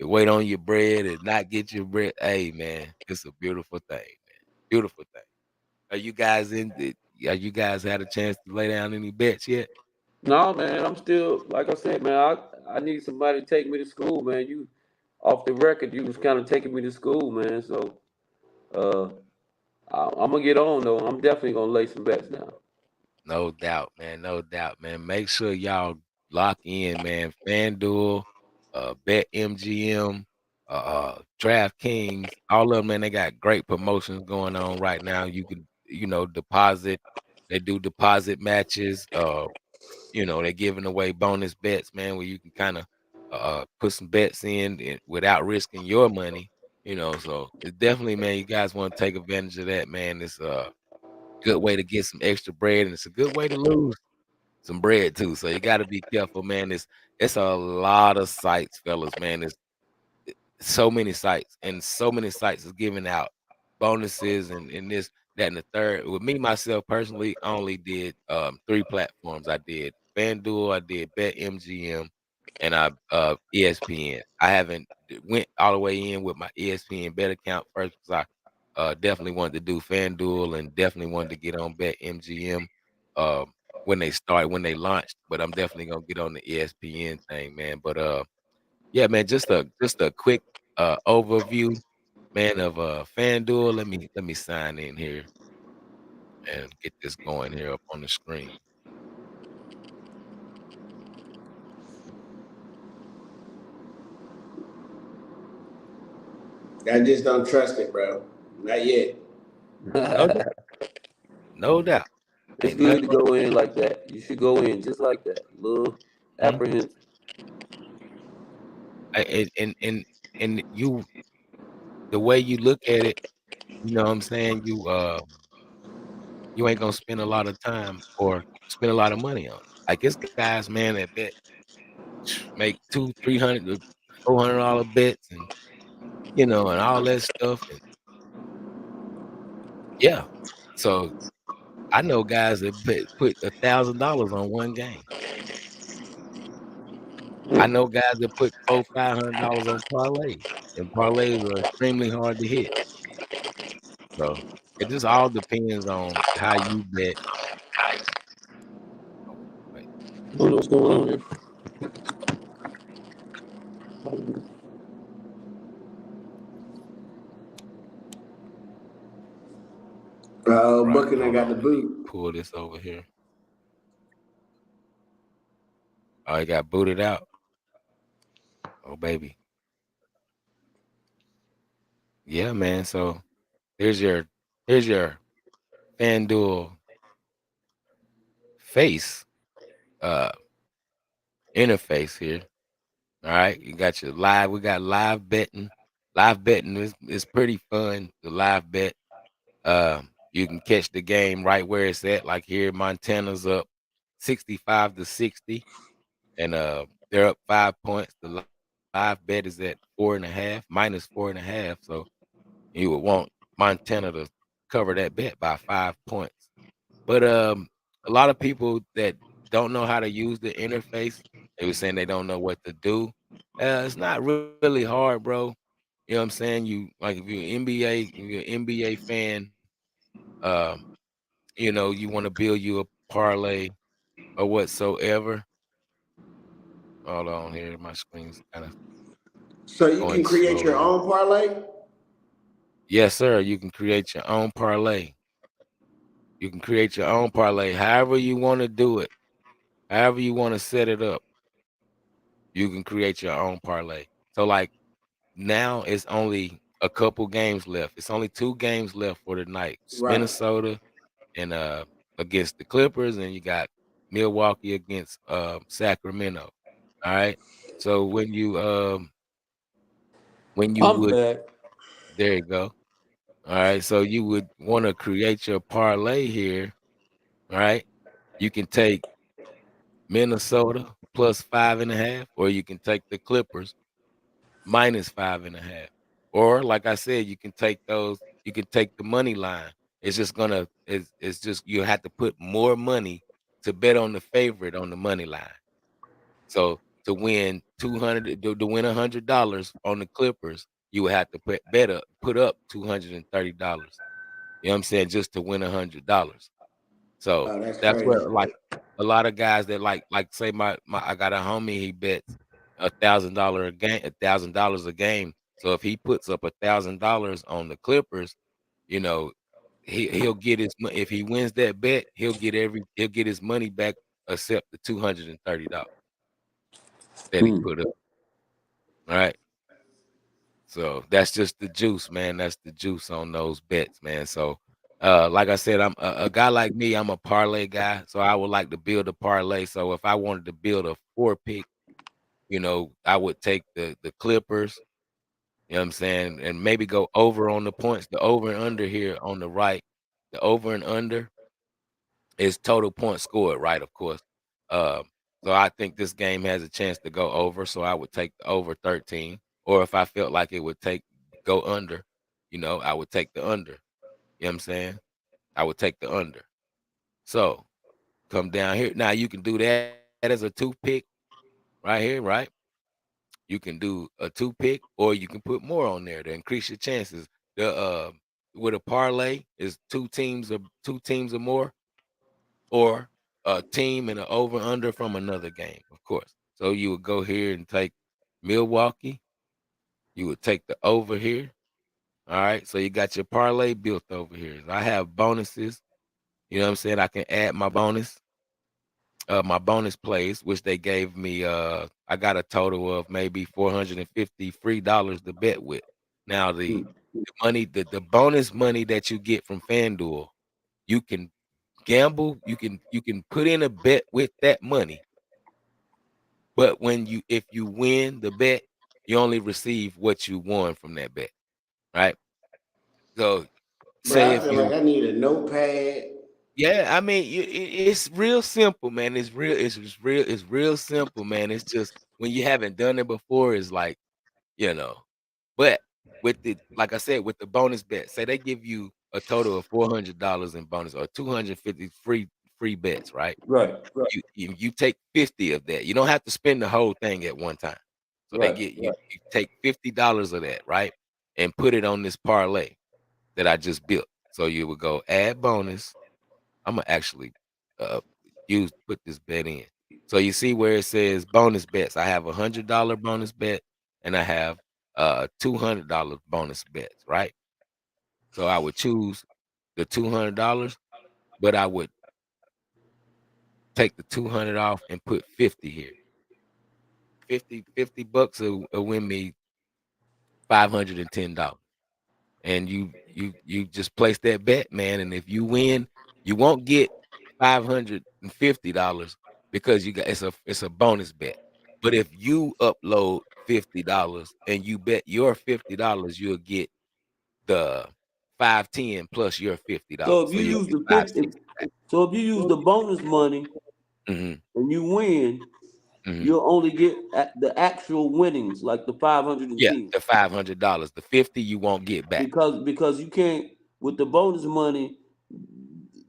wait on your bread and not get your bread. Hey man, it's a beautiful thing, man. Beautiful thing. Are you guys in? Are you guys had a chance to lay down any bets yet? No, man, I'm still like I said, man. I need somebody to take me to school, man. You off the record, you was kind of taking me to school, man. So uh, I'm gonna get on though. I'm definitely gonna lay some bets down. No doubt, man. No doubt, man. Make sure y'all lock in, man. FanDuel, BetMGM, DraftKings, all of them, man. They got great promotions going on right now. You can, deposit. They do deposit matches. They're giving away bonus bets, man, where you can kind of put some bets in without risking your money. So it's definitely, man. You guys want to take advantage of that, man. It's good way to get some extra bread, and it's a good way to lose some bread too. So you got to be careful, man. It's a lot of sites, fellas, man. It's so many sites, and so many sites is giving out bonuses and this, that, and the third. With me myself personally, I only did three platforms. I did FanDuel, I did BetMGM, and I ESPN. I haven't went all the way in with my ESPN bet account first because I definitely wanted to do FanDuel and definitely wanted to get on BetMGM when they launched. But I'm definitely gonna get on the ESPN thing, man. But yeah, man, just a quick overview, man, of FanDuel. Let me sign in here and get this going here up on the screen. I just don't trust it, bro. Not yet. No doubt, no doubt. It's Ain't nothing good to wrong. go in like that. You should go in just like that. Little Mhm. apprehensive. And you the way you look at it, you know what I'm saying? You ain't gonna spend a lot of time or spend a lot of money on it. Like it's guys, man, that bet make two, 300, $400 bets and and all that stuff. And yeah. So I know guys that put $1,000 on one game. I know guys that put four, $500 on parlays, and parlays are extremely hard to hit. So it just all depends on how you bet. Oh, wait, I don't know what's going on here. right, Booking, I hold got the on. Let me boot. pull this over here. Oh, it got booted out. Oh, baby. Yeah, man. So here's your here's your FanDuel face uh interface here. All right, you got your live. We got live betting. Live betting is pretty fun. The live bet. You can catch the game right where it's at. Like here, Montana's up 65-60, and they're up 5 points. The live bet is at 4.5, minus 4.5. So you would want Montana to cover that bet by 5 points. But a lot of people that don't know how to use the interface, they were saying they don't know what to do. It's not really hard, bro. You know what I'm saying? You like if you're an NBA fan, um, you want to build you a parlay or whatsoever. Hold on here, my screen's kind of So you going can create slow your here. own parlay. Yes, sir. You can create your own parlay. You can create your own parlay, however you want to do it, however you want to set it up. You can create your own parlay. So like now it's only a couple games left. It's only 2 games left for the night. It's Right. Minnesota and against the Clippers, and you got Milwaukee against Sacramento. All right. So when you I'm would back. there you go. All right. So you would want to create your parlay here. All right. You can take Minnesota plus 5.5, or you can take the Clippers minus 5.5. Or like I said, you can take those, you can take the money line. It's just you have to put more money to bet on the favorite on the money line. So to win 200 to win $100 on the Clippers, you would have to put up $230. You know what I'm saying? Just to win $100. So Oh, that's that's where crazy. like a lot of guys that like say my I got a homie, he bets $1,000 a game. So if he puts up $1,000 on the Clippers, you know, he'll get if he wins that bet, he'll get his money back except the $230 that he Hmm. put up. All right. So that's just the juice, man. That's the juice on those bets, man. So, like I said, I'm a guy like me. I'm a parlay guy, so I would like to build a parlay. So if I wanted to build a 4 pick, I would take the Clippers. You know what I'm saying, and maybe go over on the points. The over and under here on the right, the over and under is total points scored, right? Of course. Um, so I think this game has a chance to go over. So I would take the over 13. Or if I felt like it would go under, I would take the under. You know what I'm saying? I would take the under. So come down here. Now you can do that as a 2 pick right here, right? You can do a 2 pick, or you can put more on there to increase your chances. The with a parlay is 2 teams or more, or a team and an over under from another game, of course. So you would go here and take Milwaukee. You would take the over here. All right. So you got your parlay built over here. I have bonuses. You know what I'm saying? I can add my bonus plays, which they gave me. I got a total of maybe 450 free dollars to bet with. Now the money, the bonus money that you get from FanDuel, you can gamble. You can put in a bet with that money. But if you win the bet, you only receive what you won from that bet, right? So Bro, say I if feel like you I need a notepad. yeah, I mean it's real simple, man. It's real simple, man. It's just when you haven't done it before, it's like, you know. But with the like I said, with the bonus bet, say they give you a total of $400 in bonus or 250 free bets, right? Right, You take 50 of that. You don't have to spend the whole thing at one time. So they right. get you take $50 of that, right? And put it on this parlay that I just built. So you would go add bonus. I'm gonna actually uh put this bet in. So you see where it says bonus bets. I have $100 bonus bet and I have $200 bonus bets, right? So I would choose the $200, but I would take the 200 off and put 50 here. 50 bucks will win me $510. And you just place that bet, man. And if you win, you won't get $550 because it's a bonus bet. But if you upload $50 and you bet your $50, you'll get the 510 plus your So $50. if So you you'll use get the five 50, sixty back. so if you use the bonus money Hmm. and you win, Hmm. you'll only get the actual winnings, like the Yeah, 510, the $500. The 50 you won't get back. because you can't with the bonus money.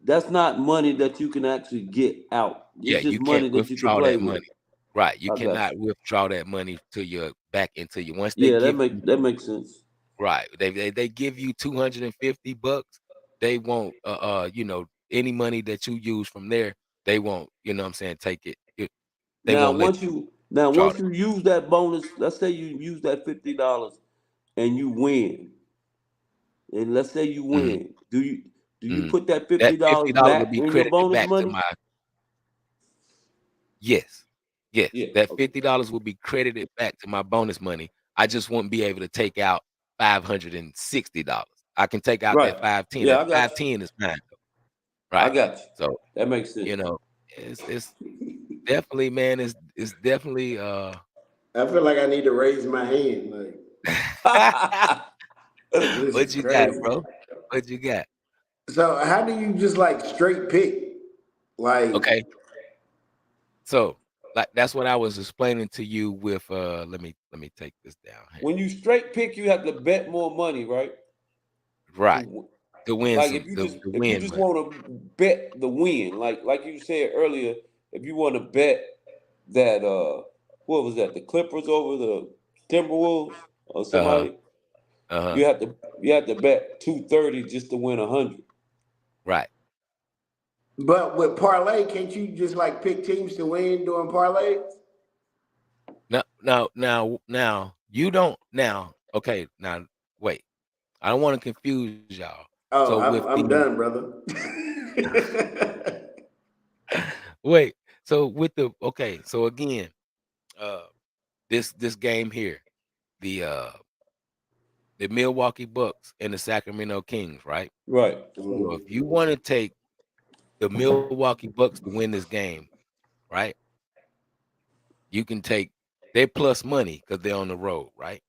That's not money that you can actually get out. Yeah, It's just you can't money that you can withdraw play that with. money. Right. You I got cannot you. withdraw that money to your back into you. Once they Yeah, give you that makes sense. right, they give you 250 bucks, they won't any money that you use from there, they won't, you know what I'm saying, take it. They Now won't let once you you now withdraw once that. you use that bonus, let's say you use that $50 and you win, and let's say you Mhm, win, do you mhm. put that That fifty $50 dollars will back be in your credited bonus back to money? my yes. Yes. Yeah. That Okay. $50 will be credited back to my bonus money. I just won't be able to take out $560. I can take out Right. that 510. Yeah, That I got you. 510 is mine though. I Right. got you. So, That makes sense. you know, it's definitely, man, it's definitely I feel like I need to raise my hand. Like this what is you got, crazy. bro? What you got? So how do you just like straight pick? Like, Okay. So, like that's what I was explaining to you with let me take this down here. When you straight pick, you have to bet more money, right? Right. To To win like some the if you win just money. want to bet the win, like you said earlier, if you want to bet that what was that, the Clippers over the Timberwolves or Uh-huh. somebody, Uh-huh. you have to bet 230 just to win 100. Right. but with parlay, can't you just like pick teams to win doing parlays? Now you don't now. Okay, now wait. I don't want to confuse y'all. So Oh, with I'm the done, brother. wait, so with the okay, so again, uh this game here, the uh the Milwaukee Bucks and the Sacramento Kings, right? Right. So if Mhm. you want to take the Milwaukee Bucks to win this game, right? You can take their plus money because they're on the road, right?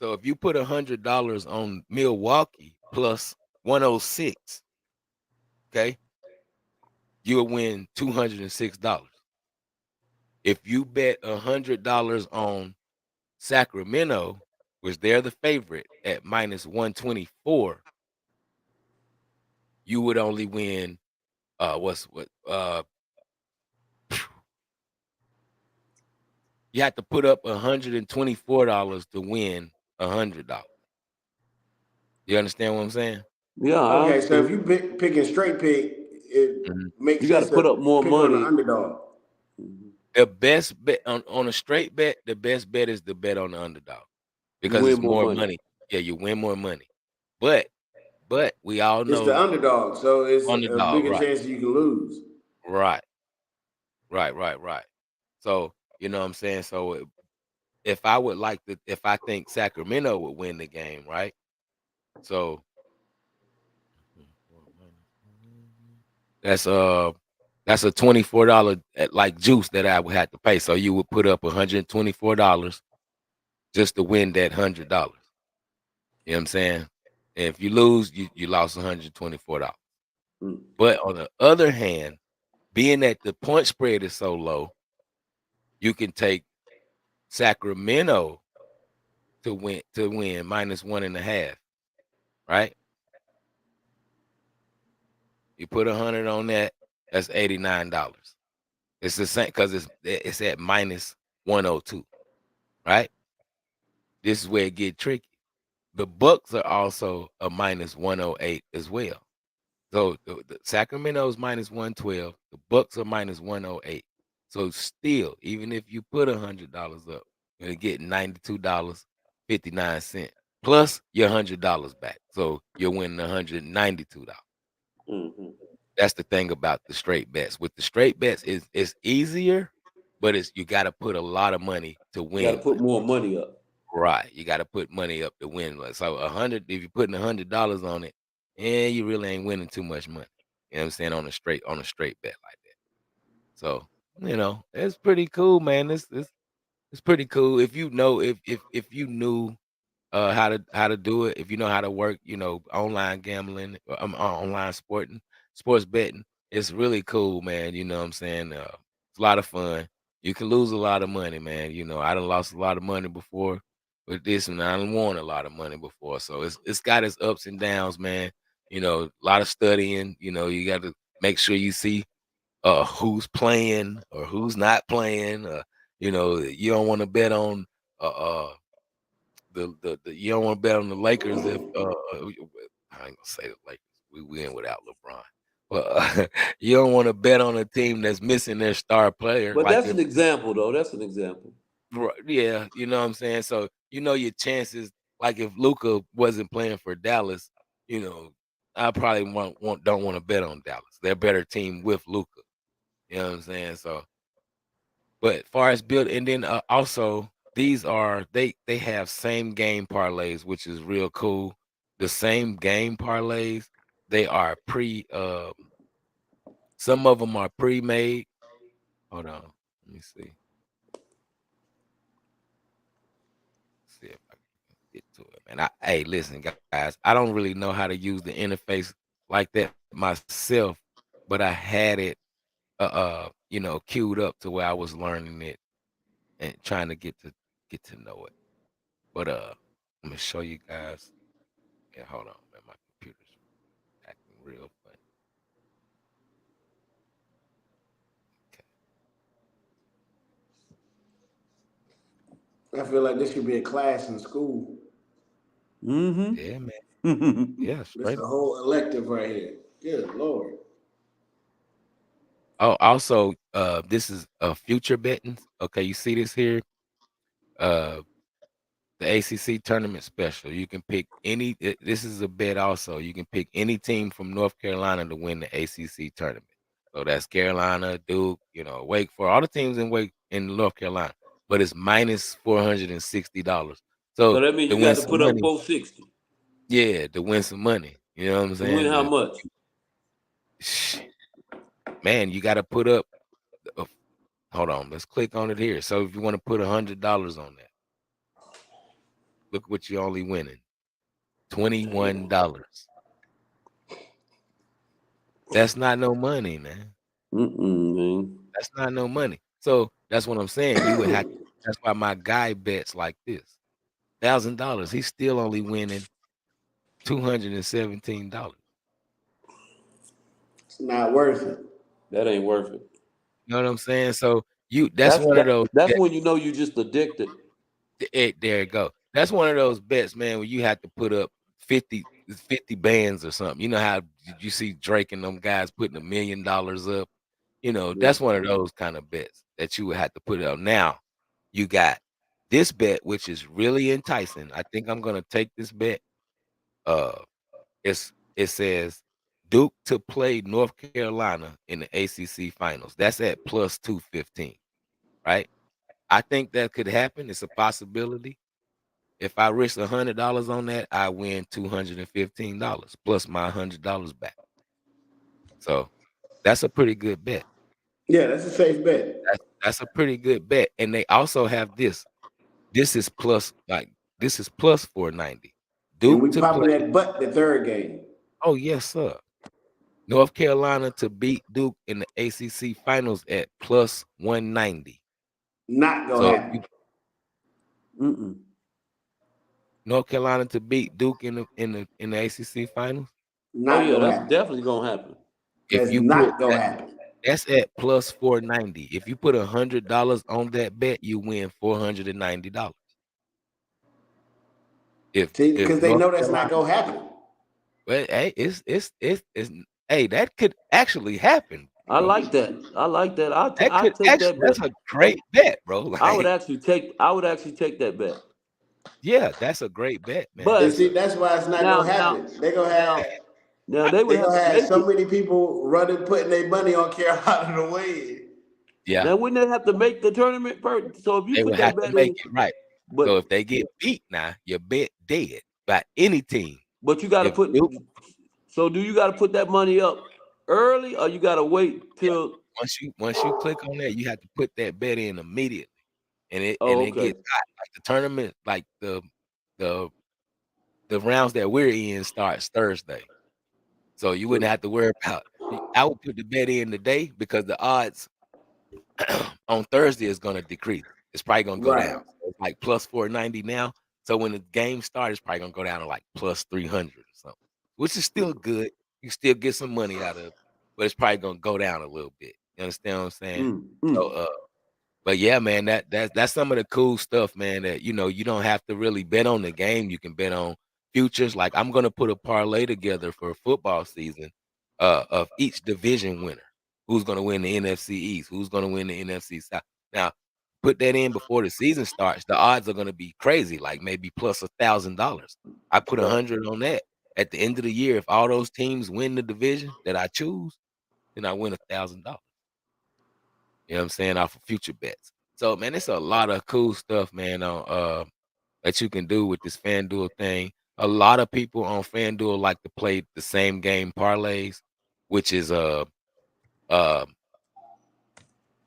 So if you put $100 on Milwaukee plus 106, okay, you'll win $206. If you bet $100 on Sacramento, which they're the favorite at minus 124, you would only win what's what you have to put up $124 to win $100. You understand what I'm saying? Yeah, I Okay, so if understand. you picking straight pick, it Mhm. makes You got to sense put to up more pick on the money. underdog. Mhm. The best bet on a straight bet, the best bet is the bet on the underdog You because win it's more more money. money. Yeah, you win more money. But we all It's the know underdog, so it's a underdog, bigger right? chance that you can lose. Right, right. So you know what I'm saying. So if I would like to, if I think Sacramento would win the game, right? So that's that's a $24 like juice that I would have to pay. So you would put up $124 just to win that $100. You know what I'm saying? And if you lose, you lost $124. Mm. But on the other hand, being that the point spread is so low, you can take Sacramento to win minus 1.5, right? You put 100 on that, that's $89. It's the same because it's at minus 102, right? This is where it get tricky. The Bucks are also a minus 108 as well. So the Sacramento's minus 112, the Bucks are minus 108. So still, even if you put $100 up, you're gonna get $92.59 plus your $100 back. So you're winning $192. Mhm. That's the thing about the straight bets. With the straight bets, it's easier, but it's you got to put a lot of money to You got to win put money. more money up. Right. You got to put money up to win money. So 100, if you're putting $100 on it, you really ain't winning too much money. You know what I'm saying? On a straight bet like that. So, it's pretty cool, man. It's pretty cool. If you know if you knew how to do it, if you know how to work, online gambling, online sports betting, it's really cool, man. You know what I'm saying? It's a lot of fun. You can lose a lot of money, man. I done lost a lot of money before with this, and I done won a lot of money before. So it's got its ups and downs, man. A lot of studying. You got to make sure you see who's playing or who's not playing. You don't want to bet on uh, uh the you don't want to bet on the Lakers if I ain't gonna say the Lakers. We win without LeBron. But you don't want to bet on a team that's missing their star player. But Like that's if an example, though. That's an example. yeah, you know what I'm saying. So your chances. Like if Luca wasn't playing for Dallas, you know, I probably don't want to bet on Dallas. They're a better team with Luca. You know what I'm saying. So, but far as build, and then also these are they have same game parlays, which is real cool. The same game parlays, they are some of them are pre-made. Hold on, let me see if I can get to it. And hey, listen, guys, I don't really know how to use the interface like that myself, but I had it, queued up to where I was learning it and trying to get to know it. But I'm gonna show you guys. Yeah, hold on, man. My computer's acting real funny. Okay. I feel like this should be a class in school. Yeah, man. Mm-hmm. Yeah, This straight. a whole elective right here. Good Lord. Oh, also, this is future betting. Okay, you see this here? Uh, the ACC tournament special. You can pick any. This is a bet also. You can pick any team from North Carolina to win the ACC tournament. So that's Carolina, Duke, Wake for all the teams in North Carolina. But it's minus $460. So So that means to you win got to some put up money, 460 yeah, to win some money. You know what I'm to win saying? how much? Man, you got to put up. Uh, hold on, let's click on it here. So if you want to put $100 on that, look what you're only winning. Damn. $21. That's not no money, man. Man. That's not no money. So that's what I'm saying. You would have. That's why my guy bets like this. $1,000. He's still only winning $217. It's not worth it. That ain't worth it. You know what I'm saying? So that's That's one of that, those that's bets. when you know you just addicted. There you go. That's one of those bets, man, where you have to put up 50 bands or something. You know how you see Drake and them guys putting $1 million up. Yeah. That's one of those kind of bets that you would have to put up. Now, you got this bet, which is really enticing. I think I'm gonna take this bet. Uh, it says Duke to play North Carolina in the ACC finals. That's at plus 215, right? I think that could happen. It's a possibility. If I risk $100 on that, I win $215 plus my $100 back. So that's a pretty good bet. Yeah, that's a safe bet. That's a pretty good bet. And they also have this. This is plus this is plus 490. And Duke we to popping play. that butt the third game. Oh, yes, sir. North Carolina to beat Duke in the ACC finals at plus 190. Not gonna So happen. Mm-mm. North Carolina to beat Duke in the ACC finals. Oh Not yeah, gonna that's happen. definitely gonna happen. If That's you put not gonna happen. that's at plus 490. If you put $100 on that bet, you win $490. See, If because they North know that's not Carolina, gonna happen. well, hey, it's hey, that could actually happen, I bro. like that. I like that. That I could take actually that that's bet. a great bet, bro. Like, I would actually take that bet. yeah, that's a great bet, man. And But see, that's why it's not now gonna now happen. They gonna have now now they would they have gonna to have make so it. many people running, putting their money on Carolina to win. Yeah, Now wouldn't they have to make the tournament first? So if you they put would that have to bet make in, it right. So but if they get beat now, your bet dead by any team. but you got to If put. Duke So do you got to put that money up early, or you got to wait Yeah. till? Once you click on that, you have to put that bet in immediately, and it and Oh, it okay. gets hot. Like the tournament, like the the rounds that we're in starts Thursday, so you wouldn't So have to worry about. I would put the bet in today because the odds on Thursday is going to decrease. It's probably going to go Right. down. So it's like plus 490 now. So when the game starts, it's probably going to go down to like plus 300 or something, which is still good. You still get some money out of it, but it's probably going to go down a little bit. You understand what I'm saying? mm, So, mm. but yeah, man, that's some of the cool stuff, man. That you don't have to really bet on the game. You can bet on futures. Like I'm gonna put a parlay together for football season, of each division winner. Who's gonna win the NFC East? Who's gonna win the NFC South? Now, put that in before the season starts. The odds are gonna be crazy, like maybe plus $1,000. I put Right. 100 on that. At the end of the year, if all those teams win the division that I choose, then I win $1,000. You know what I'm saying? Off of future bets. So man, it's a lot of cool stuff, man, on that you can do with this FanDuel thing. A lot of people on FanDuel like to play the same game parlays, which is uh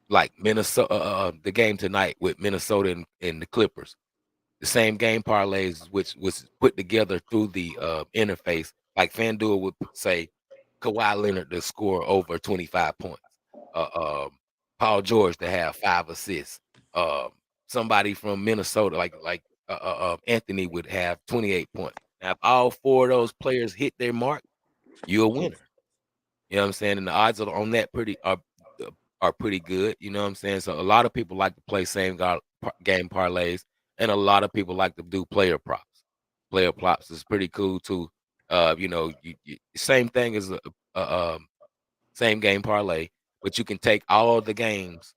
like Minnesota the game tonight with Minnesota and the Clippers. The same game parlays, which was put together through the interface. Like FanDuel would say Kawhi Leonard to score over 25 points. Paul George to have 5 assists. Um, Somebody from Minnesota, Anthony, would have 28 points. Now, if all four of those players hit their mark, you're a winner. You know what I'm saying? And the odds on that are pretty good. You know what I'm saying? So a lot of people like to play game parlays, and a lot of people like to do player props. Player props is pretty cool too. Same thing as a same game parlay, but you can take all the games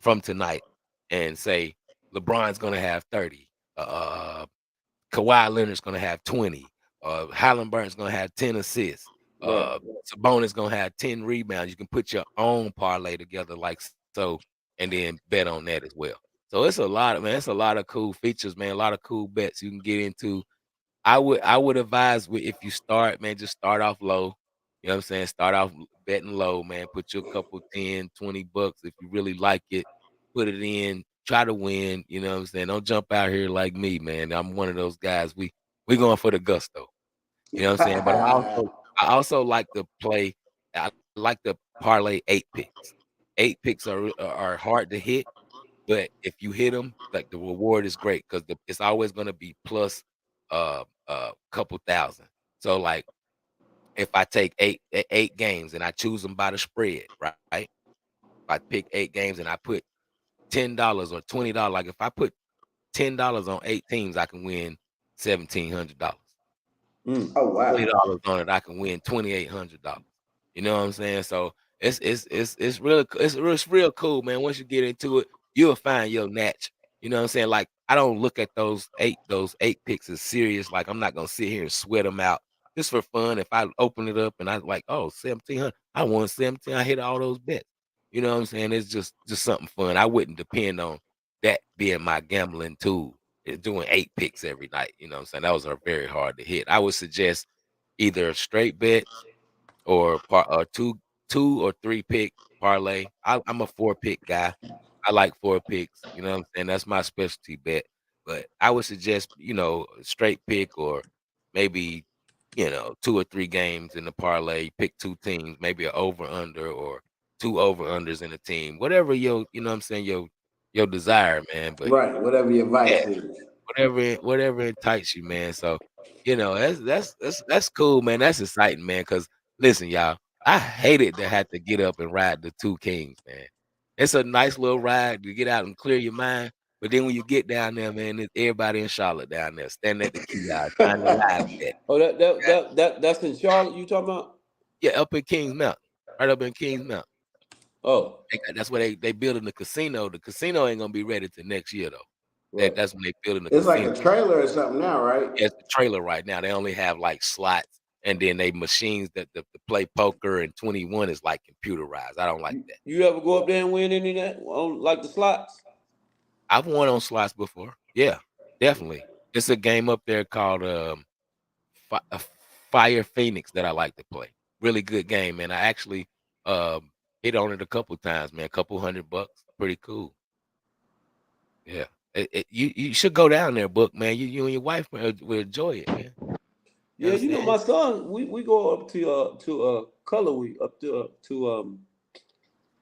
from tonight and say LeBron's gonna have 30. Kawhi Leonard's gonna have 20. Halliburton's gonna have 10 assists. Right. Sabonis gonna have 10 rebounds. You can put your own parlay together like so, and then bet on that as well. So it's a lot of cool features, man. A lot of cool bets you can get into. I would advise if you start, man, just start off low. You know what I'm saying? Start off betting low, man. Put your couple 10, $20 if you really like it. Put it in, try to win. You know what I'm saying? Don't jump out here like me, man. I'm one of those guys. We going for the gusto. You know what I'm saying? But I also like to play. I like to parlay 8 picks. 8 picks are hard to hit, but if you hit them, like the reward is great because it's always going to be plus couple thousand. So like if I take eight games and I choose them by the spread, right? If I pick 8 games and I put $10 or $20, like if I put $10 on 8 teams, I can win $1,700. Mm. Oh wow. $20 on it, I can win $2,800. You know what I'm saying? So it's real cool, man. Once you get into it, you'll find your niche. You know what I'm saying? Like I don't look at those eight picks as serious. Like I'm not gonna sit here and sweat them out just for fun. If I open it up and I like, oh, 1,700, I won 17. I hit all those bets. You know what I'm saying? It's just something fun. I wouldn't depend on that being my gambling tool. Doing 8 picks every night. You know what I'm saying? That was very hard to hit. I would suggest either straight bets or two or 3 pick parlay. I'm a 4 pick guy. I like 4 picks. You know what I'm saying? That's my specialty bet. But I would suggest, straight pick or maybe, 2 or 3 games in the parlay. Pick 2 teams, maybe an over under or 2 over unders in a team. Whatever you know what I'm saying, your desire, man. But Right. Whatever your yeah, vice is. whatever entices you, man. So, that's cool, man. That's exciting, man. Cause listen, y'all, I hated to have to get up and ride the 2 Kings, man. It's a nice little ride to get out and clear your mind. But then when you get down there, man, it's everybody in Charlotte down there standing at the kiosk trying to live bet. Oh, that's in Charlotte. You talking about? Yeah, up in Kings Mountain, right up in Kings Mountain. Oh, That's where they building the casino. The casino ain't gonna be ready till next year though. right. That's when they building the It's like casino. a trailer or something now, right? Yeah, it's the trailer right now. They only have like slots, and then they machines that to play poker, and 21 is like computerized. I don't like that. You ever go up there and win any of that on like the slots? I've won on slots before. Yeah, definitely. It's a game up there called Fire Phoenix that I like to play. Really good game, man. I actually hit on it a couple times, man. A couple $100. Pretty cool. Yeah. You should go down there, Book, man. You and your wife will enjoy it, man. You Yeah, you know understand? my son. We go up to Colorway up to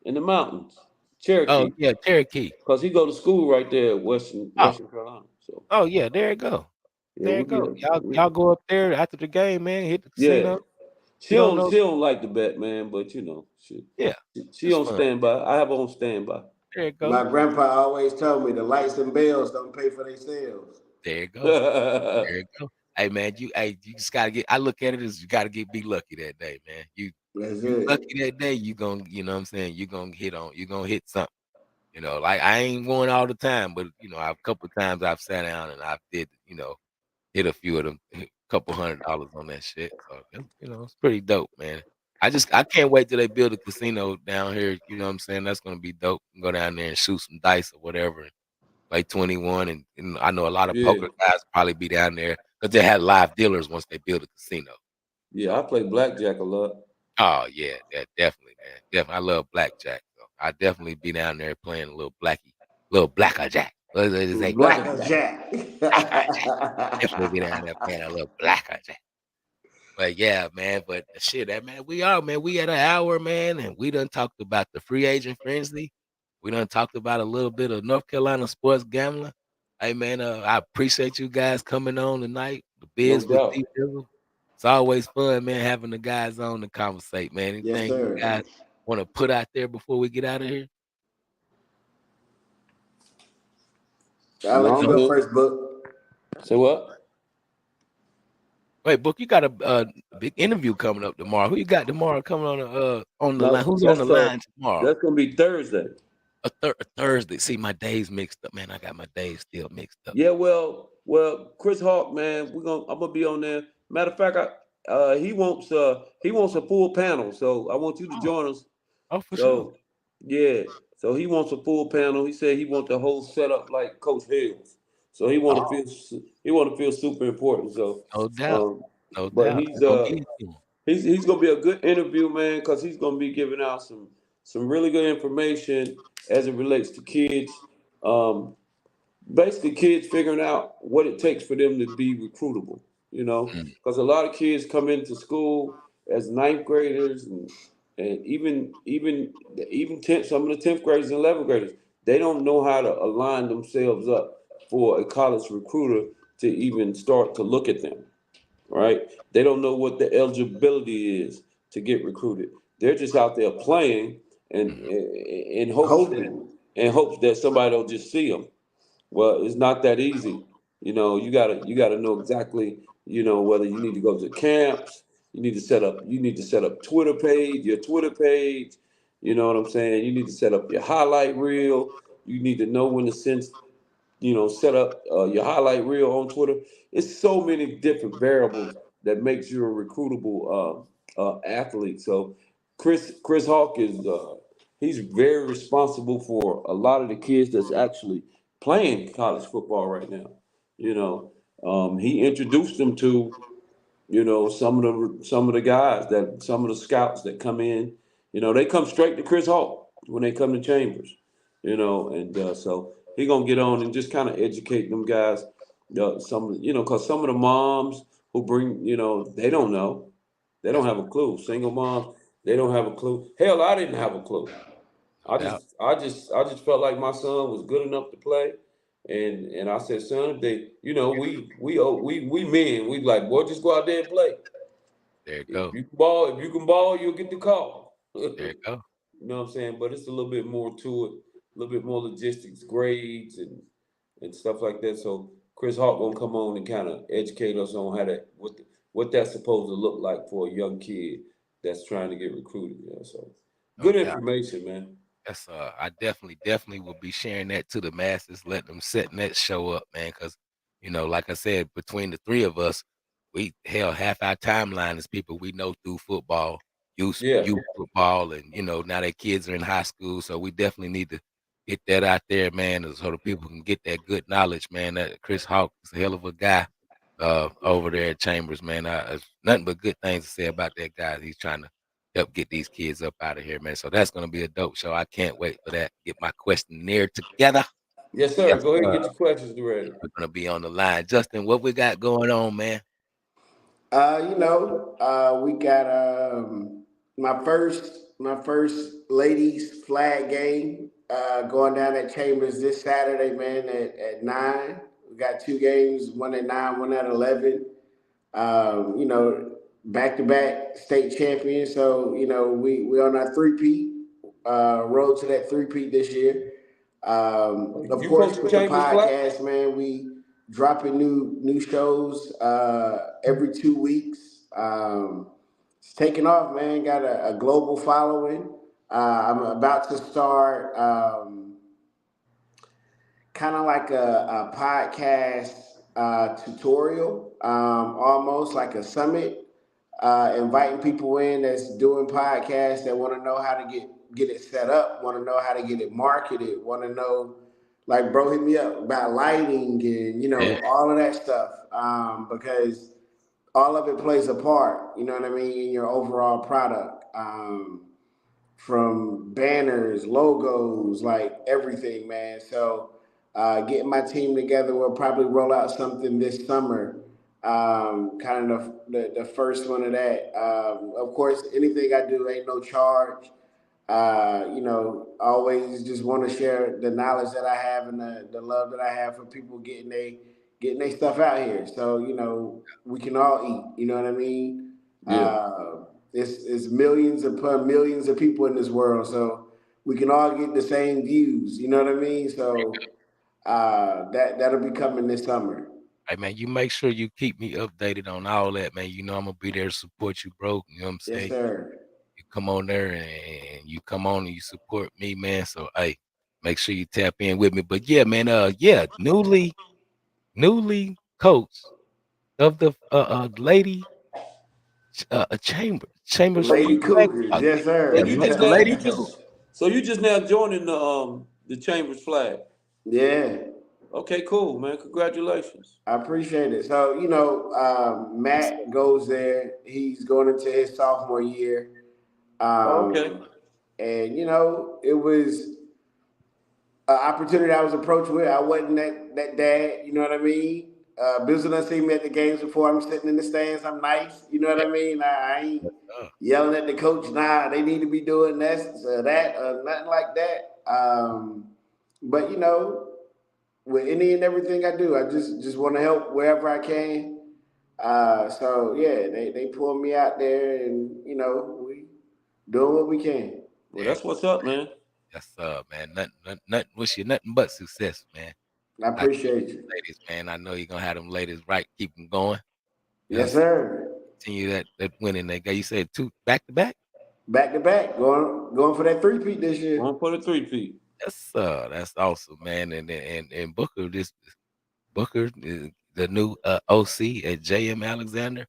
in the mountains, Oh Cherokee, yeah, Cherokee. cause he go to school right there, at Oh, Western Carolina. So oh yeah, there you go. yeah, There you we go. get Y'all go up there after the game, man. Hit the yeah. casino. You don't know. She don't like the bet, man, but Yeah, she it's on fun. standby. I have her on standby. There you go. My grandpa always told me the lights and bells don't pay for themselves. There you go. There you go. Hey man, you just gotta get. I look at it as you gotta be lucky that day, man. That's You it. lucky that day, you know what I'm saying. You gonna hit something. Like I ain't won all the time, but a couple of times I've sat down and I did, hit a few of them, couple $100 on that shit. So it's pretty dope, man. I can't wait till they build a casino down here. You know what I'm saying? That's gonna be dope. Go down there and shoot some dice or whatever. And play 21, and I know a lot of Yeah, poker guys probably be down there because they had live dealers once they build a casino. yeah. I play blackjack a lot. Oh yeah, that definitely, man. Definitely, I love blackjack. So I definitely be down there playing a little blackjack. What did they say? Blackjack. Blackjack. Blackjack. Definitely be down there playing a little blackjack. But yeah, man. But shit, that man, we at an hour, man, and we done talked about the free agent frenzy. We done talked about a little bit of North Carolina sports gambling. Hey man, I appreciate you guys coming on tonight. The No biz with doubt. TBizzle. It's always fun, man, having the guys on to conversate, man. Yes, Anything you sir. guys want to put out there before we get out of here? I'll No, let you I'm go good. first, Book. Say what? Wait, Book, you got a big interview coming up tomorrow. Who you got tomorrow coming on the line? No, Who's on the line tomorrow? that's gonna be Thursday. A Thursday. See, my days mixed up, man. I got my days still mixed up. Yeah, well, Chris Hawk, man, I'm gonna be on there. Matter of fact, he wants a full panel, so I want you to Oh, join us. oh, for sure. So yeah, so he wants a full panel. He said he wants the whole setup like Coach Hills. So Oh, he want to feel super important. So, no doubt. um, No but doubt. I'm gonna get it to him. he's gonna be a good interview, man, because he's gonna be giving out some really good information as it relates to kids. Um, Basically kids figuring out what it takes for them to be recruitable, Mm, because a lot of kids come into school as ninth graders and even some of the 10th graders and 11th graders, they don't know how to align themselves up for a college recruiter to even start to look at them, right? They don't know what the eligibility is to get recruited. They're just out there playing and mm. in hopes that Hoping. somebody will just see them. Well, it's not that easy. You gotta know exactly, whether you need to go to camps, you need to set up your Twitter page, you know what I'm saying? You need to set up your highlight reel. You need to know when to send set up your highlight reel on Twitter. It's so many different variables that makes you a recruitable athlete. So Chris Hawk is he's very responsible for a lot of the kids that's actually playing college football right now. You know, he introduced them to some of the guys that some of the scouts that come in. They come straight to Chris Hawk when they come to Chambers. And so he gonna get on and just kind of educate them guys. Because some of the moms who bring, they don't know, they don't That's have a clue. Single moms, they don't have a clue. Hell, I didn't have a clue. no doubt. I just felt like my son was good enough to play, and I said, son, if they, we men, we like, boy, just go out there and play. There you go. If you can ball, you'll get the call. There you go. You know what I'm saying? But it's a little bit more to it, a little bit more logistics, grades, and stuff like that. So Chris Hart gonna come on and kind of educate us on what that's supposed to look like for a young kid that's trying to get recruited. So No good doubt. information, man. That's I definitely will be sharing that to the masses, letting them setting that show up, man. Because like I said, between the three of us, we hell half our timeline is people we know through football, Yeah. youth football, and now their kids are in high school. So we definitely need to get that out there, man, so the people can get that good knowledge, man. That Chris Hawk is a hell of a guy over there at Chambers, man. Nothing but good things to say about that guy. He's trying to help get these kids up out of here, man. So that's gonna be a dope show. I can't wait for that. Get my questionnaire together. Yes, sir. Yes, Go ahead and sir. get your questions ready. We're gonna be on the line. Justin, what we got going on, man? We got my first ladies flag game going down at Chambers this Saturday, man, at 9. We got two games, one at 9, one at 11. You know, back to back state champions. So, we on our three-peat, road to that three-peat this year. Of You course, coaching with the Chambers Flat? podcast, man, we dropping new shows every 2 weeks. It's taking off, man. Got a global following. I'm about to start kind of like a podcast tutorial, almost like a summit inviting people in that's doing podcasts that want to know how to get it set up, want to know how to get it marketed, want to know, like, bro, hit me up about lighting and Yeah, all of that stuff, because all of it plays a part. You know what I mean, in your overall product. From banners, logos, like everything, man. So, getting my team together, we'll probably roll out something this summer. Kind of the first one of that. Of course, anything I do ain't no charge. I always just want to share the knowledge that I have and the love that I have for people getting their stuff out here. So, we can all eat. You know what I mean? Yeah. It's millions upon millions of people in this world, so we can all get the same views. You know what I mean? So, that'll be coming this summer. hey man, you make sure you keep me updated on all that, man. You know I'm gonna be there to support you, bro. You know what I'm Yes, saying? sir. You come on there and you come on and you support me, man. So hey, make sure you tap in with me. But yeah, man, yeah, newly coach of the lady chambers Lady flag. Cougars, yes, So Yeah, you just now lady you coach. just so you just now joining the Chambers flag. yeah. Okay, cool, man. Congratulations. I appreciate it. So, Matt goes there. He's going into his sophomore year. Okay. Um, and, it was an opportunity I was approached with. I wasn't that dad, you know what I mean? Bizzle done seen me at the games before. I'm sitting in the stands. I'm nice, you know what I mean? I ain't Uh, yelling at the coach. Nah, they need to be doing this, that, nothing like that. But, with any and everything I do, I just want to help wherever I can. So yeah, they pulled me out there, and we doing what we can. Well, yeah, that's what's up, man. that's man. Nothing. Wish you nothing but success, man. I I tell appreciate you, you. ladies, man. I know you're gonna have them ladies right. Keep them going. You know, Yes, sir. continue that winning. That guy. You said two back to back. Back to back, going for that three-peat this year. One for the 3 feet. That's awesome, man. And Booker, Booker is the new OC at JM Alexander.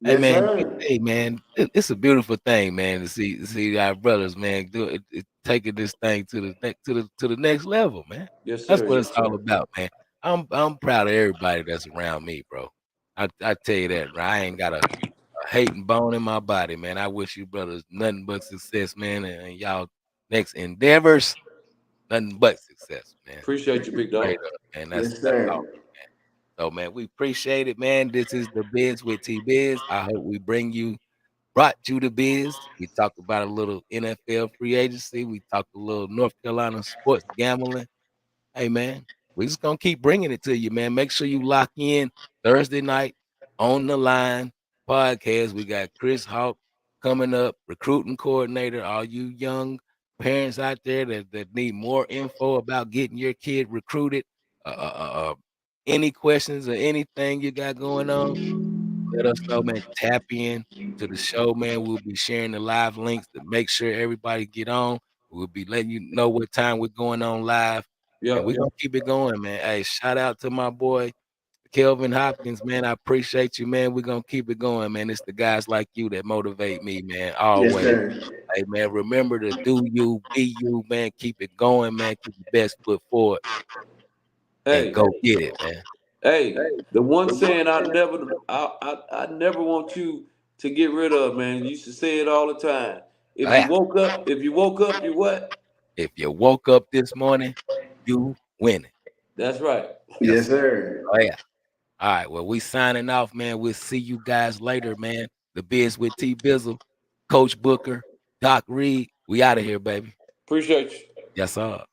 Hey Yes, man, sir. hey man, it's a beautiful thing, man, to see our brothers, man, do it, taking this thing to the next level, man. Yes, That's sir. what it's Yes, all sir. about, man. I'm proud of everybody that's around me, bro. I tell you that, bro. I ain't got a hating bone in my body, man. I wish you brothers nothing but success, man, and y'all next endeavors, nothing but success, man. Appreciate you, big Straight dog. up, man. That's Yes, that's all. sir. So, man, we appreciate it, man. This is the Biz with TBiz. I hope we brought you the biz. We talked about a little NFL free agency. We talked a little North Carolina sports gambling. Hey, man, we just gonna keep bringing it to you, man. Make sure you lock in Thursday night on the line podcast. We got Chris Hawk coming up, recruiting coordinator. All you young parents out there that need more info about getting your kid recruited, uh, uh, uh, uh, any questions or anything you got going on, let us know, man. Tap in to the show, man. We'll be sharing the live links to make sure everybody get on. We'll be letting you know what time we're going on live, and we're Yep. gonna keep it going, man. Hey, shout out to my boy Kelvin Hopkins, man. I appreciate you, man. We're gonna keep it going, man. It's the guys like you that motivate me, man. Yes, Always. sir. Hey, man. Remember to do you, be you, man. Keep it going, man. Keep your best foot forward and Hey, go get it, man. hey. The one saying I never want you to get rid of, man. You used to say it all the time. Yeah. If you woke up, you what? If you woke up this morning, you winning. That's right. Yes, Yes. sir. Oh yeah. All right. Well, we signing off, man. We'll see you guys later, man. The Biz with TBizzle, Coach Booker, Doc Reed. We out of here, baby. Appreciate you. Yes, sir.